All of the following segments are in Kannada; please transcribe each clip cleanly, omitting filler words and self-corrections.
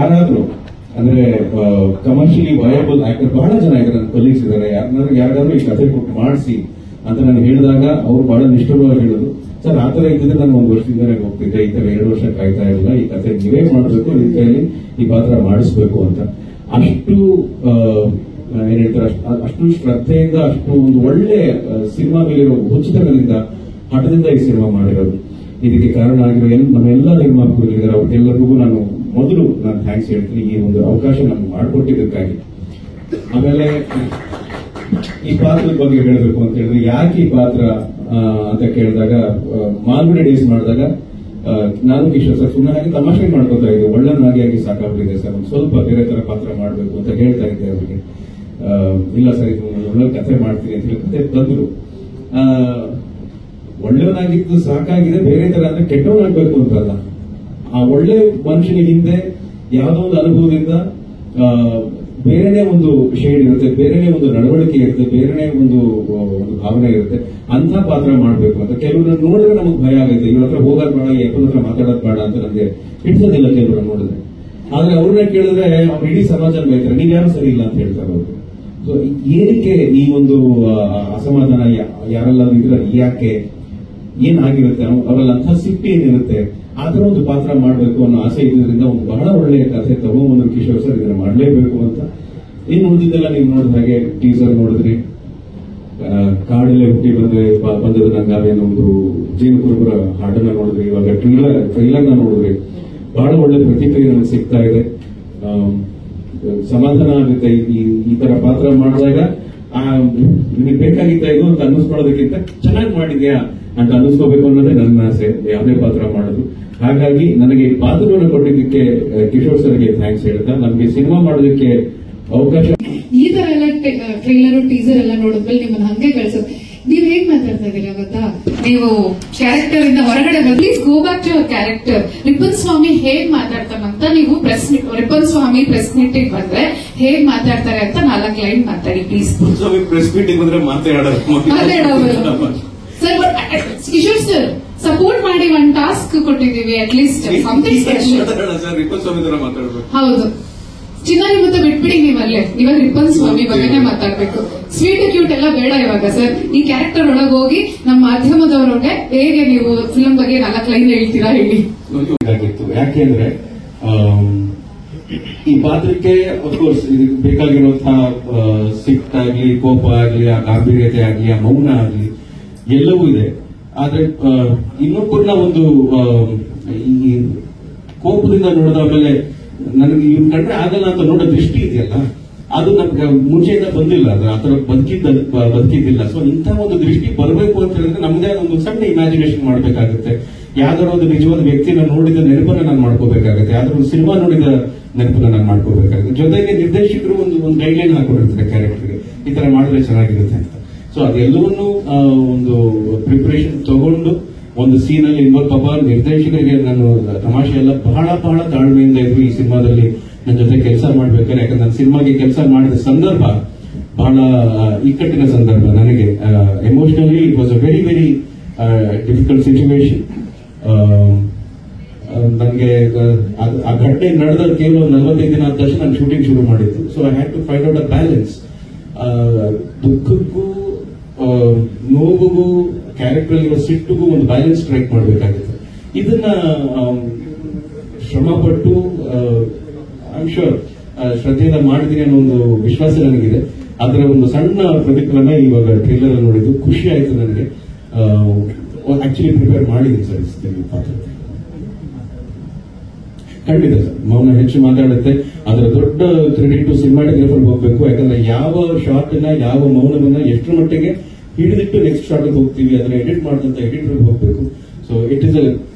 ಯಾರಾದ್ರೂ ಅಂದ್ರೆ ಕಮರ್ಷಿಯಲಿ ವಯಬಲ್ ಆಕ್ಟರ್ ಬಹಳ ಜನ ಇದ್ದಾರೆ, ನನ್ನ ಕೊಲೀಗ್ಸ್ ಇದ್ದಾರೆ, ಯಾರಾದ್ರೂ ಈ ಕಥೆ ಕೊಟ್ಟು ಮಾಡಿಸಿ ಅಂತ ನಾನು ಹೇಳಿದಾಗ ಅವ್ರು ಬಹಳ ನಿಷ್ಠುರವಾಗಿ ಹೇಳಿದ್ರು, ಸರ್ ಆತರ ಇದ್ದಿದ್ರೆ ನಾನು 1 ವರ್ಷದಿಂದಲೇ ಹೋಗ್ತಿದ್ದೆ, ಈ ತರ 2 ವರ್ಷ ಕಾಯ್ತಾ ಇರಲಿಲ್ಲ, ಈ ಕಥೆ ನೀವೇ ಮಾಡಬೇಕು, ನಿಮ್ ಕೈಯಲ್ಲಿ ಈ ಪಾತ್ರ ಮಾಡಿಸ್ಬೇಕು ಅಂತ. ಅಷ್ಟು ಏನ್ ಹೇಳ್ತಾರೆ, ಅಷ್ಟು ಶ್ರದ್ಧೆಯಿಂದ, ಅಷ್ಟು ಒಂದು ಒಳ್ಳೆ ಸಿನಿಮಾ ಮೇಲಿರೋ ಹುಚ್ಚುತನದಿಂದ, ಹಠದಿಂದ ಈ ಸಿನಿಮಾ ಮಾಡಿರೋದು. ಇದಕ್ಕೆ ಕಾರಣ ಆಗಿರೋ ನಮ್ಮೆಲ್ಲ ನಿರ್ಮಾಪಕರಿದ್ದಾರೆ, ಅವ್ರಿಗೆಲ್ಲರಿಗೂ ನಾನು ಥ್ಯಾಂಕ್ಸ್ ಹೇಳ್ತೀನಿ, ಈ ಒಂದು ಅವಕಾಶ ನಮ್ಗೆ ಮಾಡಿಕೊಟ್ಟಿದ್ದಕ್ಕಾಗಿ. ಆಮೇಲೆ ಈ ಪಾತ್ರದ ಬಗ್ಗೆ ಹೇಳಬೇಕು ಅಂತ ಹೇಳಿದ್ರೆ, ಯಾಕೆ ಈ ಪಾತ್ರ ಅಂತ ಕೇಳಿದಾಗ, ಮಾಲ್ಗುಡಿ ಡೇಸ್ ಮಾಡಿದಾಗ ನಾನು ಕಿಶೋರ್ ಸರ್ ಸುಮ್ಮನೆ ಹಾಗೆ ತಮಾಷೆ ಮಾಡ್ಕೋತಾ ಇದ್ದೆ, ಒಳ್ಳೆನಾಗಿ ಸಾಕಾಗ್ಬಿಟ್ಟಿದೆ ಸರ್, ಒಂದು ಸ್ವಲ್ಪ ಬೇರೆ ತರ ಪಾತ್ರ ಮಾಡಬೇಕು ಅಂತ ಹೇಳ್ತಾ ಇದ್ದೆ ಅವರಿಗೆ. ಇಲ್ಲ ಸರ್, ಇದು ಒಳ್ಳೆ ಕಥೆ ಮಾಡ್ತೀನಿ ಅಂತ ಹೇಳಿ ಕಥೆ ತಂದ್ರು. ಒಳ್ಳೆಯವನಾಗಿದ್ದು ಸಾಕಾಗಿದೆ, ಬೇರೆ ತರ ಅಂದ್ರೆ ಕೆಟ್ಟವನಾಗ್ಬೇಕು ಅಂತಲ್ಲ. ಆ ಒಳ್ಳೆ ಮನುಷ್ಯನ ಹಿಂದೆ ಯಾವುದೋ ಒಂದು ಅನುಭವದಿಂದ ಬೇರೆನೇ ಒಂದು ಶೇಡ್ ಇರುತ್ತೆ, ಬೇರೆನೇ ಒಂದು ನಡವಳಿಕೆ ಇರುತ್ತೆ, ಬೇರೆನೇ ಒಂದು ಭಾವನೆ ಇರುತ್ತೆ. ಅಂತ ಪಾತ್ರ ಮಾಡಬೇಕು ಅಂತ ಕೆಲವ್ರನ್ನ ನೋಡಿದ್ರೆ ನಮಗೆ ಭಯ ಆಗುತ್ತೆ, ಇವ್ರ ಹತ್ರ ಹೋಗೋದ್ ಬೇಡ, ಎಪ್ಪನ ಹತ್ರ ಮಾತಾಡೋದ್ ಬೇಡ ಅಂತ ನಮ್ಗೆ ಹಿಡಿಸೋದಿಲ್ಲ ಕೆಲವ್ರನ್ನ ನೋಡಿದ್ರೆ. ಆದ್ರೆ ಅವ್ರನ್ನ ಕೇಳಿದ್ರೆ ಅವ್ರು ಇಡೀ ಸಮಾಜ ಬೈತಾರೆ, ನೀವ್ ಯಾರು ಸರಿ ಇಲ್ಲ ಅಂತ ಹೇಳ್ತಾರೆ ಅವರು. ಸೊ ಏನಕ್ಕೆ ಈ ಒಂದು ಅಸಮಾಧಾನ ಯಾರೆಲ್ಲ ಇದ್ರೆ, ಯಾಕೆ, ಏನಾಗಿರುತ್ತೆ, ಅವರಲ್ಲಿ ಅಂಥ ಸಿಟ್ಟಿ ಏನಿರುತ್ತೆ, ಆತರ ಒಂದು ಪಾತ್ರ ಮಾಡಬೇಕು ಅನ್ನೋ ಆಸೆ ಇದ್ರಿಂದ ಒಂದು ಬಹಳ ಒಳ್ಳೆಯ ಕಥೆ ತಗೊಂಡು ಕಿಶೋರ್ ಸರ್ ಇದನ್ನ ಮಾಡಲೇಬೇಕು ಅಂತ. ಇನ್ನು ಉಳಿದಿದ್ದೆಲ್ಲ ನೀವು ನೋಡಿದ ಹಾಗೆ ಟೀಸರ್ ನೋಡಿದ್ರಿ, ಕಾಡಲ್ಲೇ ಹುಟ್ಟಿ ಬಂದದ ನಂಗಾವೇನೋ ಒಂದು ಜೀನು ಕುರುಬರ ಹಾಡನ್ನ ನೋಡಿದ್ರಿ, ಇವಾಗ ಟ್ರೈಲರ್ನ ನೋಡಿದ್ರಿ, ಬಹಳ ಒಳ್ಳೆ ಪ್ರತಿಕ್ರಿಯೆ ನಮಗೆ ಸಿಗ್ತಾ ಇದೆ. ಸಮಾಧಾನ ಆಗುತ್ತೆ ಈ ತರ ಪಾತ್ರ ಮಾಡಿದಾಗ. ನಿಮಗೆ ಬೇಕಾಗಿತ್ತ ಇದು ಅಂತ ಅನ್ನಿಸ್ಕೊಳ್ಳೋದಕ್ಕಿಂತ ಚೆನ್ನಾಗಿ ಮಾಡಿದ್ಯಾ ಅಂತ ಅನ್ನಿಸ್ಕೋಬೇಕು ಅನ್ನೋದೇ ನನ್ನ ಆಸೆ, ಯಾವುದೇ ಪಾತ್ರ ಮಾಡೋದು. ಹಾಗಾಗಿ ನನಗೆ ಈ ಪಾತ್ರವನ್ನು ಕೊಟ್ಟಿದ್ದಕ್ಕೆ ಕಿಶೋರ್ ಸರ್ಗೆ ಥ್ಯಾಂಕ್ಸ್ ಹೇಳ್ತಾ, ನಮಗೆ ಸಿನಿಮಾ ಮಾಡೋದಕ್ಕೆ ಅವಕಾಶ. ಈ ತರ ಎಲ್ಲ ಟ್ರೈಲರ್ ಟೀಸರ್ ಎಲ್ಲ ನೋಡಿದ್ಮೇಲೆ ನಿಮ್ಮನ್ನ ಹಂಗೆ ಕಳ್ಸೋದು. ನೀವ್ ಹೇಗ್ ಮಾತಾಡ್ತಾ ಇದೀರಾ ಗೊತ್ತಾ, ನೀವು ಕ್ಯಾರೆಕ್ಟರ್ ಇಂದ ಹೊರಗಡೆ please go back to your character. Ripan Swamy ಹೇಗ್ ಮಾತಾಡ್ತಾರಂತ ನೀವು ರಿಪನ್ ಸ್ವಾಮಿ ಪ್ರೆಸ್ ಮೀಟಿಂಗ್ ಬಂದ್ರೆ ಹೇಗ್ ಮಾತಾಡ್ತಾರೆ ಅಂತ 4 ಲೈನ್ ಮಾತಾಡಿ ಪ್ಲೀಸ್. ಪ್ರೆಸ್ ಮೀಟಿಂಗ್ ಬಂದ್ರೆ ಮಾತಾಡೋದು ಸರ್. ಕಿಶೋರ್ ಸರ್ ಸಪೋರ್ಟ್ ಮಾಡಿ ಒಂದು ಟಾಸ್ಕ್ ಕೊಟ್ಟಿದ್ದೀವಿ, ಅಟ್ಲೀಸ್ಟ್ ಸಮಥಿಂಗ್ ಸ್ಪೆಷಲ್. ಹೌದು, ಚಿನ್ನಾರಿ ಮತ್ತೆ ಬಿಟ್ಬಿಡಿ ನೀವಲ್ಲೇ, ಇವಾಗ ರಿಪನ್ ಸ್ವಾಮಿ ಬಗ್ಗೆನೇ ಮಾತಾಡ್ಬೇಕು. ಸ್ವೀಟ್ ಕ್ಯೂಟ್ ಎಲ್ಲ ಬೇಡ ಇವಾಗ ಸರ್. ಈ ಕ್ಯಾರೆಕ್ಟರ್ ಒಳಗೆ ಹೋಗಿ ನಮ್ಮ ಮಾಧ್ಯಮದವರೊಳಗೆ ಹೇಗೆ ನೀವು ಫಿಲ್ಮ್ ಬಗ್ಗೆ 4 ಲೈನ್ ಹೇಳ್ತೀರಾ ಹೇಳಿ. ಯಾಕೆ ಅಂದ್ರೆ ಈ ಪಾತ್ರಕ್ಕೆ ಅಫ್ಕೋರ್ಸ್ ಇದಕ್ಕೆ ಬೇಕಾಗಿರುವಂತಹ ಸಿಟ್ಟಾಗ್ಲಿ, ಕೋಪ ಆಗ್ಲಿ, ಆ ಗಾಂಭೀರ್ಯತೆ ಆಗ್ಲಿ, ಆ ಮೌನ ಆಗ್ಲಿ ಎಲ್ಲವೂ ಇದೆ. ಆದ್ರೆ ಇನ್ನೊಬ್ಬರನ್ನ ಒಂದು ಈ ಕೋಪದಿಂದ ನೋಡಿದ ಮೇಲೆ ನನಗೆ ಇವ್ನ ಕಂಡ್ರೆ ಆಗಲ್ಲ ಅಂತ ನೋಡೋ ದೃಷ್ಟಿ ಇದೆಯಲ್ಲ, ಅದು ನಮ್ಗೆ ಮುಂಚೆಯಿಂದ ಬಂದಿಲ್ಲ, ಅದು ಆತರ ಬದುಕಿದ್ದಿಲ್ಲ. ಸೊ ಇಂಥ ಒಂದು ದೃಷ್ಟಿ ಬರಬೇಕು ಅಂತ ಹೇಳಿದ್ರೆ ನಮ್ದೇ ಒಂದು ಸಣ್ಣ ಇಮ್ಯಾಜಿನೇಷನ್ ಮಾಡಬೇಕಾಗುತ್ತೆ. ಯಾವ್ದಾರ ಒಂದು ನಿಜವಾದ ವ್ಯಕ್ತಿನ ನೋಡಿದ ನೆನಪನ್ನ ನಾನು ಮಾಡ್ಕೋಬೇಕಾಗುತ್ತೆ, ಯಾವ್ದಾರ ಒಂದು ಸಿನಿಮಾ ನೋಡಿದ ನೆನಪನ್ನ ನಾನು ಮಾಡ್ಕೋಬೇಕಾಗುತ್ತೆ. ಜೊತೆಗೆ ನಿರ್ದೇಶಕರು ಒಂದು ಗೈಡ್ಲೈನ್ ಹಾಕೊಂಡಿರ್ತಾರೆ ಕ್ಯಾರೆಕ್ಟರ್ಗೆ, ಈ ತರ ಮಾಡಿದ್ರೆ ಚೆನ್ನಾಗಿರುತ್ತೆ ಅಂತ. ಸೊ ಅದೆಲ್ಲವನ್ನೂ ಒಂದು ಪ್ರಿಪರೇಷನ್ ತಗೊಂಡು ಒಂದು ಸೀನ್ ಅಲ್ಲಿ ಪಾಪ ನಿರ್ದೇಶಕರಿಗೆ ನಾನು ತಮಾಷೆ ಎಲ್ಲ ಬಹಳ ಬಹಳ ತಾಳ್ಮೆಯಿಂದ ಇದ್ರು ಈ ಸಿನಿಮಾದಲ್ಲಿ ನನ್ನ ಜೊತೆ ಕೆಲಸ ಮಾಡ್ಬೇಕಾದ್ರೆ. ಯಾಕಂದ್ರೆ ನನ್ನ ಸಿನಿಮಾಗೆ ಕೆಲಸ ಮಾಡಿದ ಸಂದರ್ಭ ಬಹಳ ಇಕ್ಕಟ್ಟಿನ ಸಂದರ್ಭ, ನನಗೆ emotionally it was a very very difficult situation. ನನಗೆ ಆ ಘಟನೆ ನಡೆದ ಕೇವಲ 45 ದಿನ ಆದ ತಕ್ಷಣ ನಾನು ಶೂಟಿಂಗ್ ಶುರು ಮಾಡಿದ್ದು. So I had to find out a balance. ದುಃಖಕ್ಕೂ ನೋವಿಗೂ ಕ್ಯಾರೆಕ್ಟರ್ ಇರೋ ಸಿಟ್ಟಿಗೂ ಒಂದು ಬ್ಯಾಲೆನ್ಸ್ ಸ್ಟ್ರೈಕ್ ಮಾಡಬೇಕಾಗುತ್ತೆ. ಇದನ್ನ ಶ್ರಮ ಪಟ್ಟು ಐ ಆಮ್ ಶ್ಯೂರ್ ಶ್ರದ್ಧೆಯಿಂದ ಮಾಡಿದೀನಿ ಅನ್ನೋ ಒಂದು ವಿಶ್ವಾಸ ನನಗಿದೆ. ಅದರ ಒಂದು ಸಣ್ಣ ಪ್ರತಿಫಲನ ಇವಾಗ ಟ್ರೈಲರ್ ನೋಡಿದ್ದು ಖುಷಿ ಆಯ್ತು ನನಗೆ. ಆಕ್ಚುಲಿ ಪ್ರಿಪೇರ್ ಮಾಡಿದ್ದೀನಿ ಸರ್ ಪಾತ್ರ. ಖಂಡಿತ ಸರ್, ಮೌನ ಹೆಚ್ಚು ಮಾತಾಡುತ್ತೆ. ಅದರ ದೊಡ್ಡ ಕ್ರೆಡಿಟ್ ಸಿನಿಮಾಟೋಗ್ರಫರ್ ಹೋಗ್ಬೇಕು. ಯಾಕಂದ್ರೆ ಯಾವ ಶಾರ್ಟ್ ನ, ಯಾವ ಮೌನವನ್ನ ಎಷ್ಟರ ಮಟ್ಟಿಗೆ ಹಿಡಿದಿಟ್ಟು ನೆಕ್ಸ್ಟ್ ಶಾರ್ಟ್ ಹೋಗ್ತೀವಿ, ಅದನ್ನ ಎಡಿಟ್ ಮಾಡಿದಂತ ಎಡಿಟರ್ ಹೋಗ್ಬೇಕು. So it is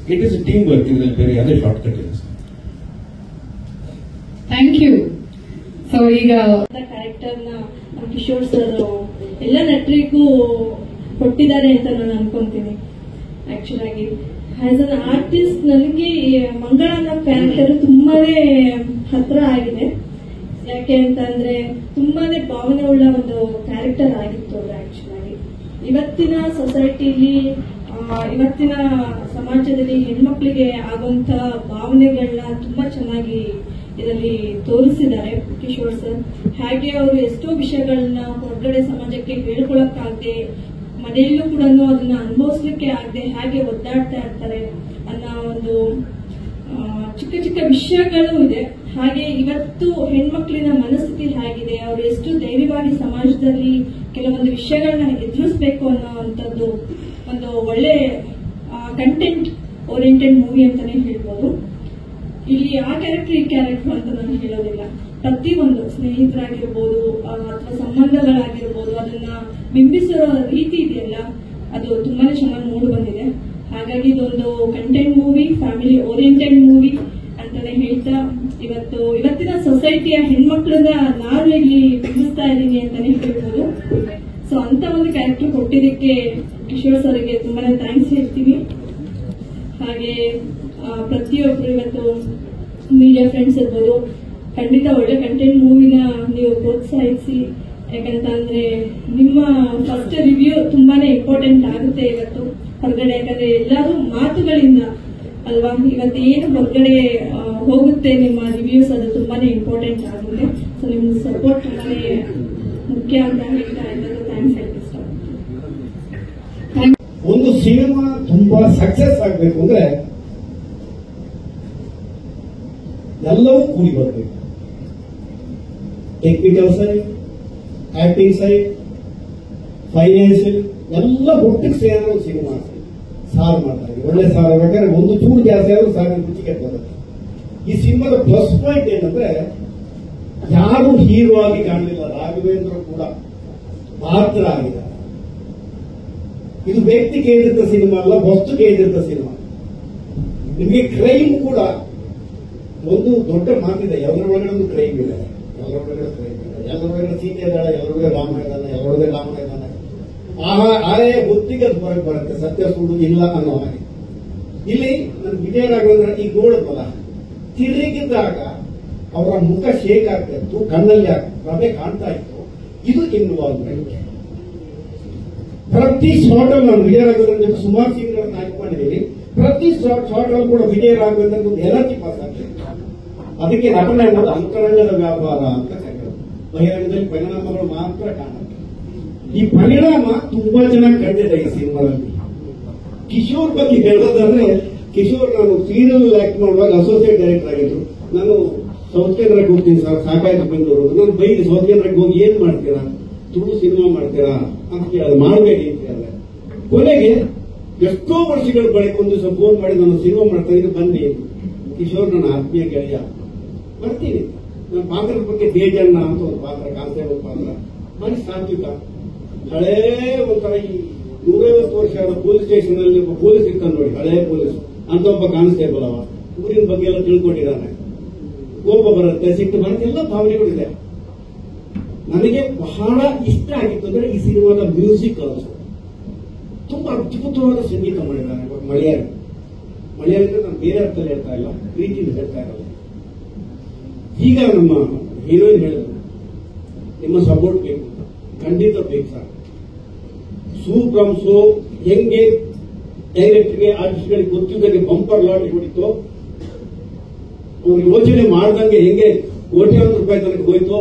a team work, ಇದರಲ್ಲಿ ಬೇರೆ ಯಾವುದೇ ಶಾರ್ಟ್ ಕಟ್ ಇಲ್ಲ ಸರ್. Thank you. ಸೊ ಈಗ ಕ್ಯಾರೆಕ್ಟರ್ನ ಕಿಶೋರ್ ಸರ್ ಎಲ್ಲ ನಟರಿಗೂ ಕೊಟ್ಟಿದ್ದಾರೆ ಅಂತ ನಾನು ಅನ್ಕೊಂತೀನಿ. ಆಕ್ಚುಲ್ ಆಗಿ ಆಸ್ ಅನ್ ಆರ್ಟಿಸ್ಟ್ ನನಗೆ ಮಂಗಳ ಅನ್ನೋ ಕ್ಯಾರೆಕ್ಟರ್ ತುಂಬಾನೇ ಹತ್ರ ಆಗಿದೆ. ಯಾಕೆ ಅಂತಂದ್ರೆ ತುಂಬಾನೇ ಭಾವನೆ ಉಳ್ಳ ಒಂದು ಕ್ಯಾರೆಕ್ಟರ್ ಆಗಿತ್ತು ಅದು. ಆಕ್ಚುಲ್ ಆಗಿ ಇವತ್ತಿನ ಸೊಸೈಟಿಲಿ, ಇವತ್ತಿನ ಸಮಾಜದಲ್ಲಿ ಹೆಣ್ಮಕ್ಳಿಗೆ ಆಗುವಂತ ಭಾವನೆಗಳನ್ನ ತುಂಬಾ ಚೆನ್ನಾಗಿ ಇದರಲ್ಲಿ ತೋರಿಸಿದ್ದಾರೆ ಕಿಶೋರ್ ಸರ್. ಹಾಗೆ ಅವರು ಎಷ್ಟೋ ವಿಷಯಗಳನ್ನ ಹೊರಗಡೆ ಸಮಾಜಕ್ಕೆ ಹೇಳ್ಕೊಳಕ್ಕಾಗದೆ, ಮನೆಯಲ್ಲೂ ಕೂಡ ಅದನ್ನ ಅನುಭವಿಸ್ಲಿಕ್ಕೆ ಆಗದೆ ಹಾಗೆ ಒದ್ದಾಡ್ತಾ ಇರ್ತಾರೆ ಅನ್ನೋ ಒಂದು ಚಿಕ್ಕ ಚಿಕ್ಕ ವಿಷಯಗಳು ಇದೆ. ಹಾಗೆ ಇವತ್ತು ಹೆಣ್ಮಕ್ಳಿನ ಮನಸ್ಥಿತಿ ಹೇಗಿದೆ, ಅವರು ಎಷ್ಟು ಧೈರ್ಯವಾಗಿ ಸಮಾಜದಲ್ಲಿ ಕೆಲವೊಂದು ವಿಷಯಗಳನ್ನ ಎದುರಿಸಬೇಕು ಅನ್ನೋವಂಥದ್ದು ಒಂದು ಒಳ್ಳೆ ಕಂಟೆಂಟ್ ಓರಿಯೆಂಟೆಡ್ ಮೂವಿ ಅಂತಾನೆ ಹೇಳ್ಬೋದು. ಇಲ್ಲಿ ಆ ಕ್ಯಾರೆಕ್ಟರ್ ಈ ಕ್ಯಾರೆಕ್ಟರ್ ಅಂತ ನಾನು ಹೇಳೋದಿಲ್ಲ. ಪ್ರತಿಯೊಂದು ಸ್ನೇಹಿತರಾಗಿರ್ಬೋದು ಅಥವಾ ಸಂಬಂಧಗಳಾಗಿರ್ಬೋದು ಅದನ್ನ ಬಿಂಬಿಸಿರೋ ರೀತಿ ಇದೆಯಲ್ಲ, ಅದು ತುಂಬಾನೇ ಚೆನ್ನಾಗಿ ಮೂಡಿ ಬಂದಿದೆ. ಹಾಗಾಗಿ ಇದೊಂದು content movie, family oriented movie ಅಂತಾನೆ ಹೇಳ್ತಾ ಇವತ್ತಿನ ಸೊಸೈಟಿಯ ಹೆಣ್ಮಕ್ಳನ್ನ ನಾನು ಇಲ್ಲಿ ಬಿಂಬಿಸ್ತಾ ಇದ್ದೀನಿ ಅಂತಾನೆ ಹೇಳ್ಬೋದು. ಸೊ ಅಂತ ಒಂದು ಕ್ಯಾರೆಕ್ಟರ್ ಕೊಟ್ಟಿದ್ದಕ್ಕೆ ಕಿಶೋರ್ ಸರ್ಗೆ ತುಂಬಾನೇ ಥ್ಯಾಂಕ್ಸ್ ಹೇಳ್ತೀವಿ. ಹಾಗೆ ಪ್ರತಿಯೊಬ್ಬರು ಇವತ್ತು ಮೀಡಿಯಾ ಫ್ರೆಂಡ್ಸ್ ಇರ್ಬೋದು, ಖಂಡಿತ ಒಳ್ಳೆ ಕಂಟೆಂಟ್ ಮೂವಿನ ನೀವು ಪ್ರೋತ್ಸಾಹಿಸಿ. ಯಾಕಂತಂದ್ರೆ ನಿಮ್ಮ ಫಸ್ಟ್ ರಿವ್ಯೂ ತುಂಬಾನೇ ಇಂಪಾರ್ಟೆಂಟ್ ಆಗುತ್ತೆ ಇವತ್ತು ಹೊರಗಡೆ. ಯಾಕಂದ್ರೆ ಎಲ್ಲರೂ ಮಾತುಗಳಿಂದ ಅಲ್ವಾ ಇವತ್ತು ಏನು ಹೊರಗಡೆ ಹೋಗುತ್ತೆ ನಿಮ್ಮ ರಿವ್ಯೂಸ್, ಅದು ತುಂಬಾನೇ ಇಂಪಾರ್ಟೆಂಟ್ ಆಗುತ್ತೆ. ಸೊ ನಿಮ್ ಸಪೋರ್ಟ್ ತುಂಬಾನೇ ಮುಖ್ಯ ಅಂತ ಹೇಳ್ತಾ ಇದ್ದಾರೆ. ಥ್ಯಾಂಕ್ಸ್ ಹೇಳಿ ಇಷ್ಟ. ಒಂದು ಸಿನಿಮಾ ತುಂಬಾ ಸಕ್ಸಸ್ ಆಗಬೇಕು ಅಂದ್ರೆ ಎಲ್ಲವೂ ಕೂಡಿ ಬರಬೇಕು. Technical side, acting side, financial ಎಲ್ಲ ಒಟ್ಟಿಗೆ ಸೇರೋ ಸಿನಿಮಾ ಸಾರು ಮಾಡ್ತಾರೆ. ಒಳ್ಳೆ ಸಾರು ಬೇಕಾದ್ರೆ ಒಂದು ಚೂರು ಜಾಸ್ತಿ ಆದ್ರೂ ಸಾವಿರ ರುಚಿಗೆ ಬರುತ್ತೆ. ಈ ಸಿನಿಮಾದ ಪ್ಲಸ್ ಪಾಯಿಂಟ್ ಏನಂದ್ರೆ ಯಾರು ಹೀರೋ ಆಗಿ ಕಾಣಲಿಲ್ಲ, ರಾಘವೇಂದ್ರ ಕೂಡ ಪಾತ್ರ ಆಗಿದ್ದಾರೆ. ಇದು ವ್ಯಕ್ತಿ ಕೇಂದ್ರಿತ ಸಿನಿಮಾ ಅಲ್ಲ, ವಸ್ತು ಕೇಂದ್ರಿತ ಸಿನಿಮಾ. ನಿಮಗೆ ಕ್ರೈಮ್ ಕೂಡ ಒಂದು ದೊಡ್ಡ ಮಾತಿದೆ, ಎಲ್ಲರ ಒಳಗಡೆ ಒಂದು ಕ್ರೈಮ್ ಇದೆ, ಎಲ್ಲರ ಒಳಗಡೆ ಸೀತೆ ಇದ್ದಾಳೆ, ಎಲ್ಲರೊಳಗೆ ರಾಮ ಇದ್ದಾನೆ, ಎಲ್ಲರೊಳಗೆ ರಾಮನ ಇದ್ದಾನೆ. ಆಯಾ ಗೊತ್ತಿಗೆ ಅದು ಹೊರಗೆ ಬರುತ್ತೆ, ಸತ್ಯ ಸುಳ್ಳು ಇಲ್ಲ ಅನ್ನೋ ಹಾಗೆ. ಇಲ್ಲಿ ನನ್ ವಿಜಯ ರಾಘವೇಂದ್ರ ಈ ಗೋಳದಲ್ಲ ತಿರುಗಿದಾಗ ಅವರ ಮುಖ ಶೇಕ್ ಆಗ್ತಾ ಇತ್ತು, ಕಣ್ಣಲ್ಲಿ ಪ್ರಭೆ ಕಾಣ್ತಾ ಇತ್ತು. ಇದು ಇನ್ವಾಲ್ವ್ಮೆಂಟ್. ಪ್ರತಿ ಶಾರ್ಟ್ ಅಲ್ಲಿ ನಾನು ವಿಜಯ ರಾಘವೇಂದ್ರ ಜೊತೆ ಸುಮಾರು ಸೀನ್ಗಳನ್ನು ಹಾಕೊಂಡಿದ್ದೀನಿ. ಪ್ರತಿ ಶಾರ್ಟ್ ಅಲ್ಲಿ ಕೂಡ ವಿಜಯ ರಾಘವೇಂದ್ರ ಒಂದು ಎನರ್ಜಿ ಪಾಸ್ ಆಗ್ತದೆ. ಅದಕ್ಕೆ ನಟನೆ ಅನ್ನೋದು ಅಂತರಂಗದ ವ್ಯಾಪಾರ ಅಂತ ಕರೆಯೋದು. ಬಹಿರಂಗದಲ್ಲಿ ಪರಿಣಾಮಗಳು ಮಾತ್ರ ಕಾಣುತ್ತೆ. ಈ ಪರಿಣಾಮ ತುಂಬಾ ಚೆನ್ನಾಗಿ ಕಂಡಿದೆ ಈ ಸಿನಿಮಾದಲ್ಲಿ. ಕಿಶೋರ್ ಬಗ್ಗೆ ಹೇಳೋದಂದ್ರೆ, ಕಿಶೋರ್ ನಾನು ಸೀರಿಯಲ್ ಆಕ್ಟ್ ಮಾಡುವಾಗ ಅಸೋಸಿಯೇಟ್ ಡೈರೆಕ್ಟರ್ ಆಗಿದ್ರು. ನಾನು ಸೌತ್ ಕೇಂದ್ರಕ್ಕೆ ಹೋಗ್ತೀನಿ ಸರ್, ಸಾಕಾಯ್ತು ಬೆಂಗಳೂರು. ನಾನು ಬೈದು ಸೌತ್ ಕೇಂದ್ರಕ್ಕೆ ಹೋಗಿ ಏನ್ ಮಾಡ್ತೀರಾ, ತುಳು ಸಿನಿಮಾ ಮಾಡ್ತೀರಾ ಅಂತ ಕೇಳಿದ್ರೆ ಮಾಡಬೇಡಿ ಅಂತ ಹೇಳಿದೆ. ಕೊನೆಗೆ ಎಷ್ಟೋ ವರ್ಷಗಳ ಬಳಿಕ ಒಂದು ದಿವಸ ಫೋನ್ ಮಾಡಿ ನಾನು ಸಿನಿಮಾ ಮಾಡ್ತಾ ಇದ್ರೆ ಬನ್ನಿ. ಕಿಶೋರ್ ನನ್ನ ಆತ್ಮೀಯ ಗೆಳೆಯ, ಬರ್ತೀನಿ. ನನ್ನ ಪಾತ್ರದ ಬಗ್ಗೆ ಬೇಜಣ್ಣ ಅಂತ ಒಂದು ಪಾತ್ರ, ಕಾನ್ಸ್ಟೇಬಲ್ ಪಾತ್ರ, ಮಾಡಿ ಸಾತ್ವಿಕ, ಹಳೇ ಒಂಥರ ಈ 150 ವರ್ಷ ಆದ ಪೊಲೀಸ್ ಸ್ಟೇಷನ್ ಅಲ್ಲಿ ಒಬ್ಬ ಪೊಲೀಸ್ ಇರ್ತಾನೆ ನೋಡಿ, ಹಳೇ ಪೊಲೀಸ್ ಅಂತ ಒಬ್ಬ ಕಾನ್ಸ್ಟೇಬಲ್. ಅವ ಊರಿನ ಬಗ್ಗೆ ಎಲ್ಲ ತಿಳ್ಕೊಂಡಿದ್ದಾನೆ. ಕೋಪ ಬರುತ್ತೆ, ಸಿಟ್ಟು ಬರುತ್ತೆ, ಎಲ್ಲ ಭಾವನೆಗಳಿದೆ. ನನಗೆ ಬಹಳ ಇಷ್ಟ ಆಗಿತ್ತು ಅಂದ್ರೆ ಈ ಸಿನಿಮಾದ ಮ್ಯೂಸಿಕ್ ಆಲ್ಸೋ ತುಂಬಾ ಅದ್ಭುತವಾದ ಸಂಗೀತ ಮಾಡಿದ್ದಾನೆ. ಮಲಯಾಳಿ ನಾನು ಬೇರೆ ಅರ್ಥದಲ್ಲಿ ಹೇಳ್ತಾ ಇಲ್ಲ, ಪ್ರೀತಿಯಿಂದ ಹೇಳ್ತಾ ಇರಲ್ಲ. ಈಗ ನಮ್ಮ ಹೀರೋಯಿನ್ ಹೇಳಿದ್ರು ನಿಮ್ಮ ಸಪೋರ್ಟ್ ಬೇಕು, ಖಂಡಿತ ಬೇಕು ಸರ್. ಸೂ ಫ್ರಮ್ ಸೋ ಹೆಂಗೆ ಡೈರೆಕ್ಟರ್ಗೆ ಆರ್ಟಿಸ್ಟ್ಗಳಿಗೆ ಗೊತ್ತಿದ್ದಂಗೆ ಬಂಪರ್ ಲಾಟರಿ ಹೊಡಿತು, ಅವ್ರಿಗೆ ಯೋಚನೆ ಮಾಡ್ದಂಗೆ ಹೆಂಗೆ ಕೋಟ್ಯಾಂತರ ರೂಪಾಯಿ ತನಕ ಹೋಯ್ತು,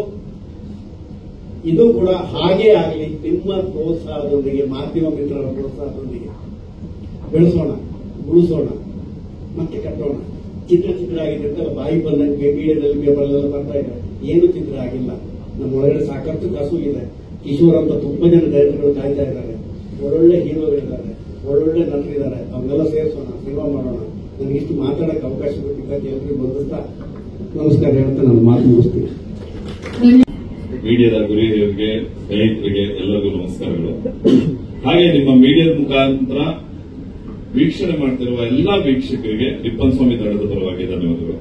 ಇದು ಕೂಡ ಹಾಗೇ ಆಗಲಿ. ನಿಮ್ಮ ಪ್ರೋತ್ಸಾಹದೊಂದಿಗೆ, ಮಾಧ್ಯಮ ಮಿತ್ರರ ಪ್ರೋತ್ಸಾಹದೊಂದಿಗೆ ಬೆಳೆಸೋಣ, ಉಳಿಸೋಣ, ಮತ್ತೆ ಕಟ್ಟೋಣ. ಚಿತ್ರ ಆಗಿದೆ ಅಂತ ಬಾಯಿ ಬಂದಂಗೆ ಮೀಡಿಯಾದಲ್ಲಿ ಪೇಪರ್ಲೆಲ್ಲ ಬರ್ತಾ ಇದೆ. ಏನು ಚಿತ್ರ ಆಗಿಲ್ಲ. ನಮ್ಮ ಒಳಗಡೆ ಸಾಕಷ್ಟು ಕಸು ಇದೆ. ಕಿಶೋರ್ ಅಂತ ತುಂಬಾ ಜನ ಡೈರೆಕ್ಟರ್ಗಳು ಕಾಯ್ತಾ ಇದ್ದಾರೆ, ಒಳ್ಳೊಳ್ಳೆ ಹೀರೋಗಳಿದ್ದಾರೆ, ಒಳ್ಳೊಳ್ಳೆ ನಟರಿದ್ದಾರೆ. ಅವನ್ನೆಲ್ಲ ಸೇರಿಸೋಣ, ಸಿನಿಮಾ ಮಾಡೋಣ. ನನಗೆ ಇಷ್ಟು ಮಾತಾಡಕ್ಕೆ ಅವಕಾಶ ಕೊಟ್ಟಿದ್ದಕ್ಕೆ ಎಲ್ಲರಿಗೂ ಬಂದಿಸ್ತಾ ನಮಸ್ಕಾರ ಹೇಳ್ತಾ ನಾನು ಮಾತು ಮುಗಿಸ್ತೀನಿ. ಮೀಡಿಯಾದ ಗುರಿಯವರಿಗೆ, ಸ್ನೇಹಿತರಿಗೆ ಎಲ್ಲರಿಗೂ ನಮಸ್ಕಾರಗಳು. ಹಾಗೆ ನಿಮ್ಮ ಮೀಡಿಯಾದ ಮುಖಾಂತರ ವೀಕ್ಷಣೆ ಮಾಡ್ತಿರುವ ಎಲ್ಲಾ ವೀಕ್ಷಕರಿಗೆ ರಿಪ್ಪನ್ ಸ್ವಾಮಿ ದಳದ ಪರವಾಗಿ ಧನ್ಯವಾದಗಳು.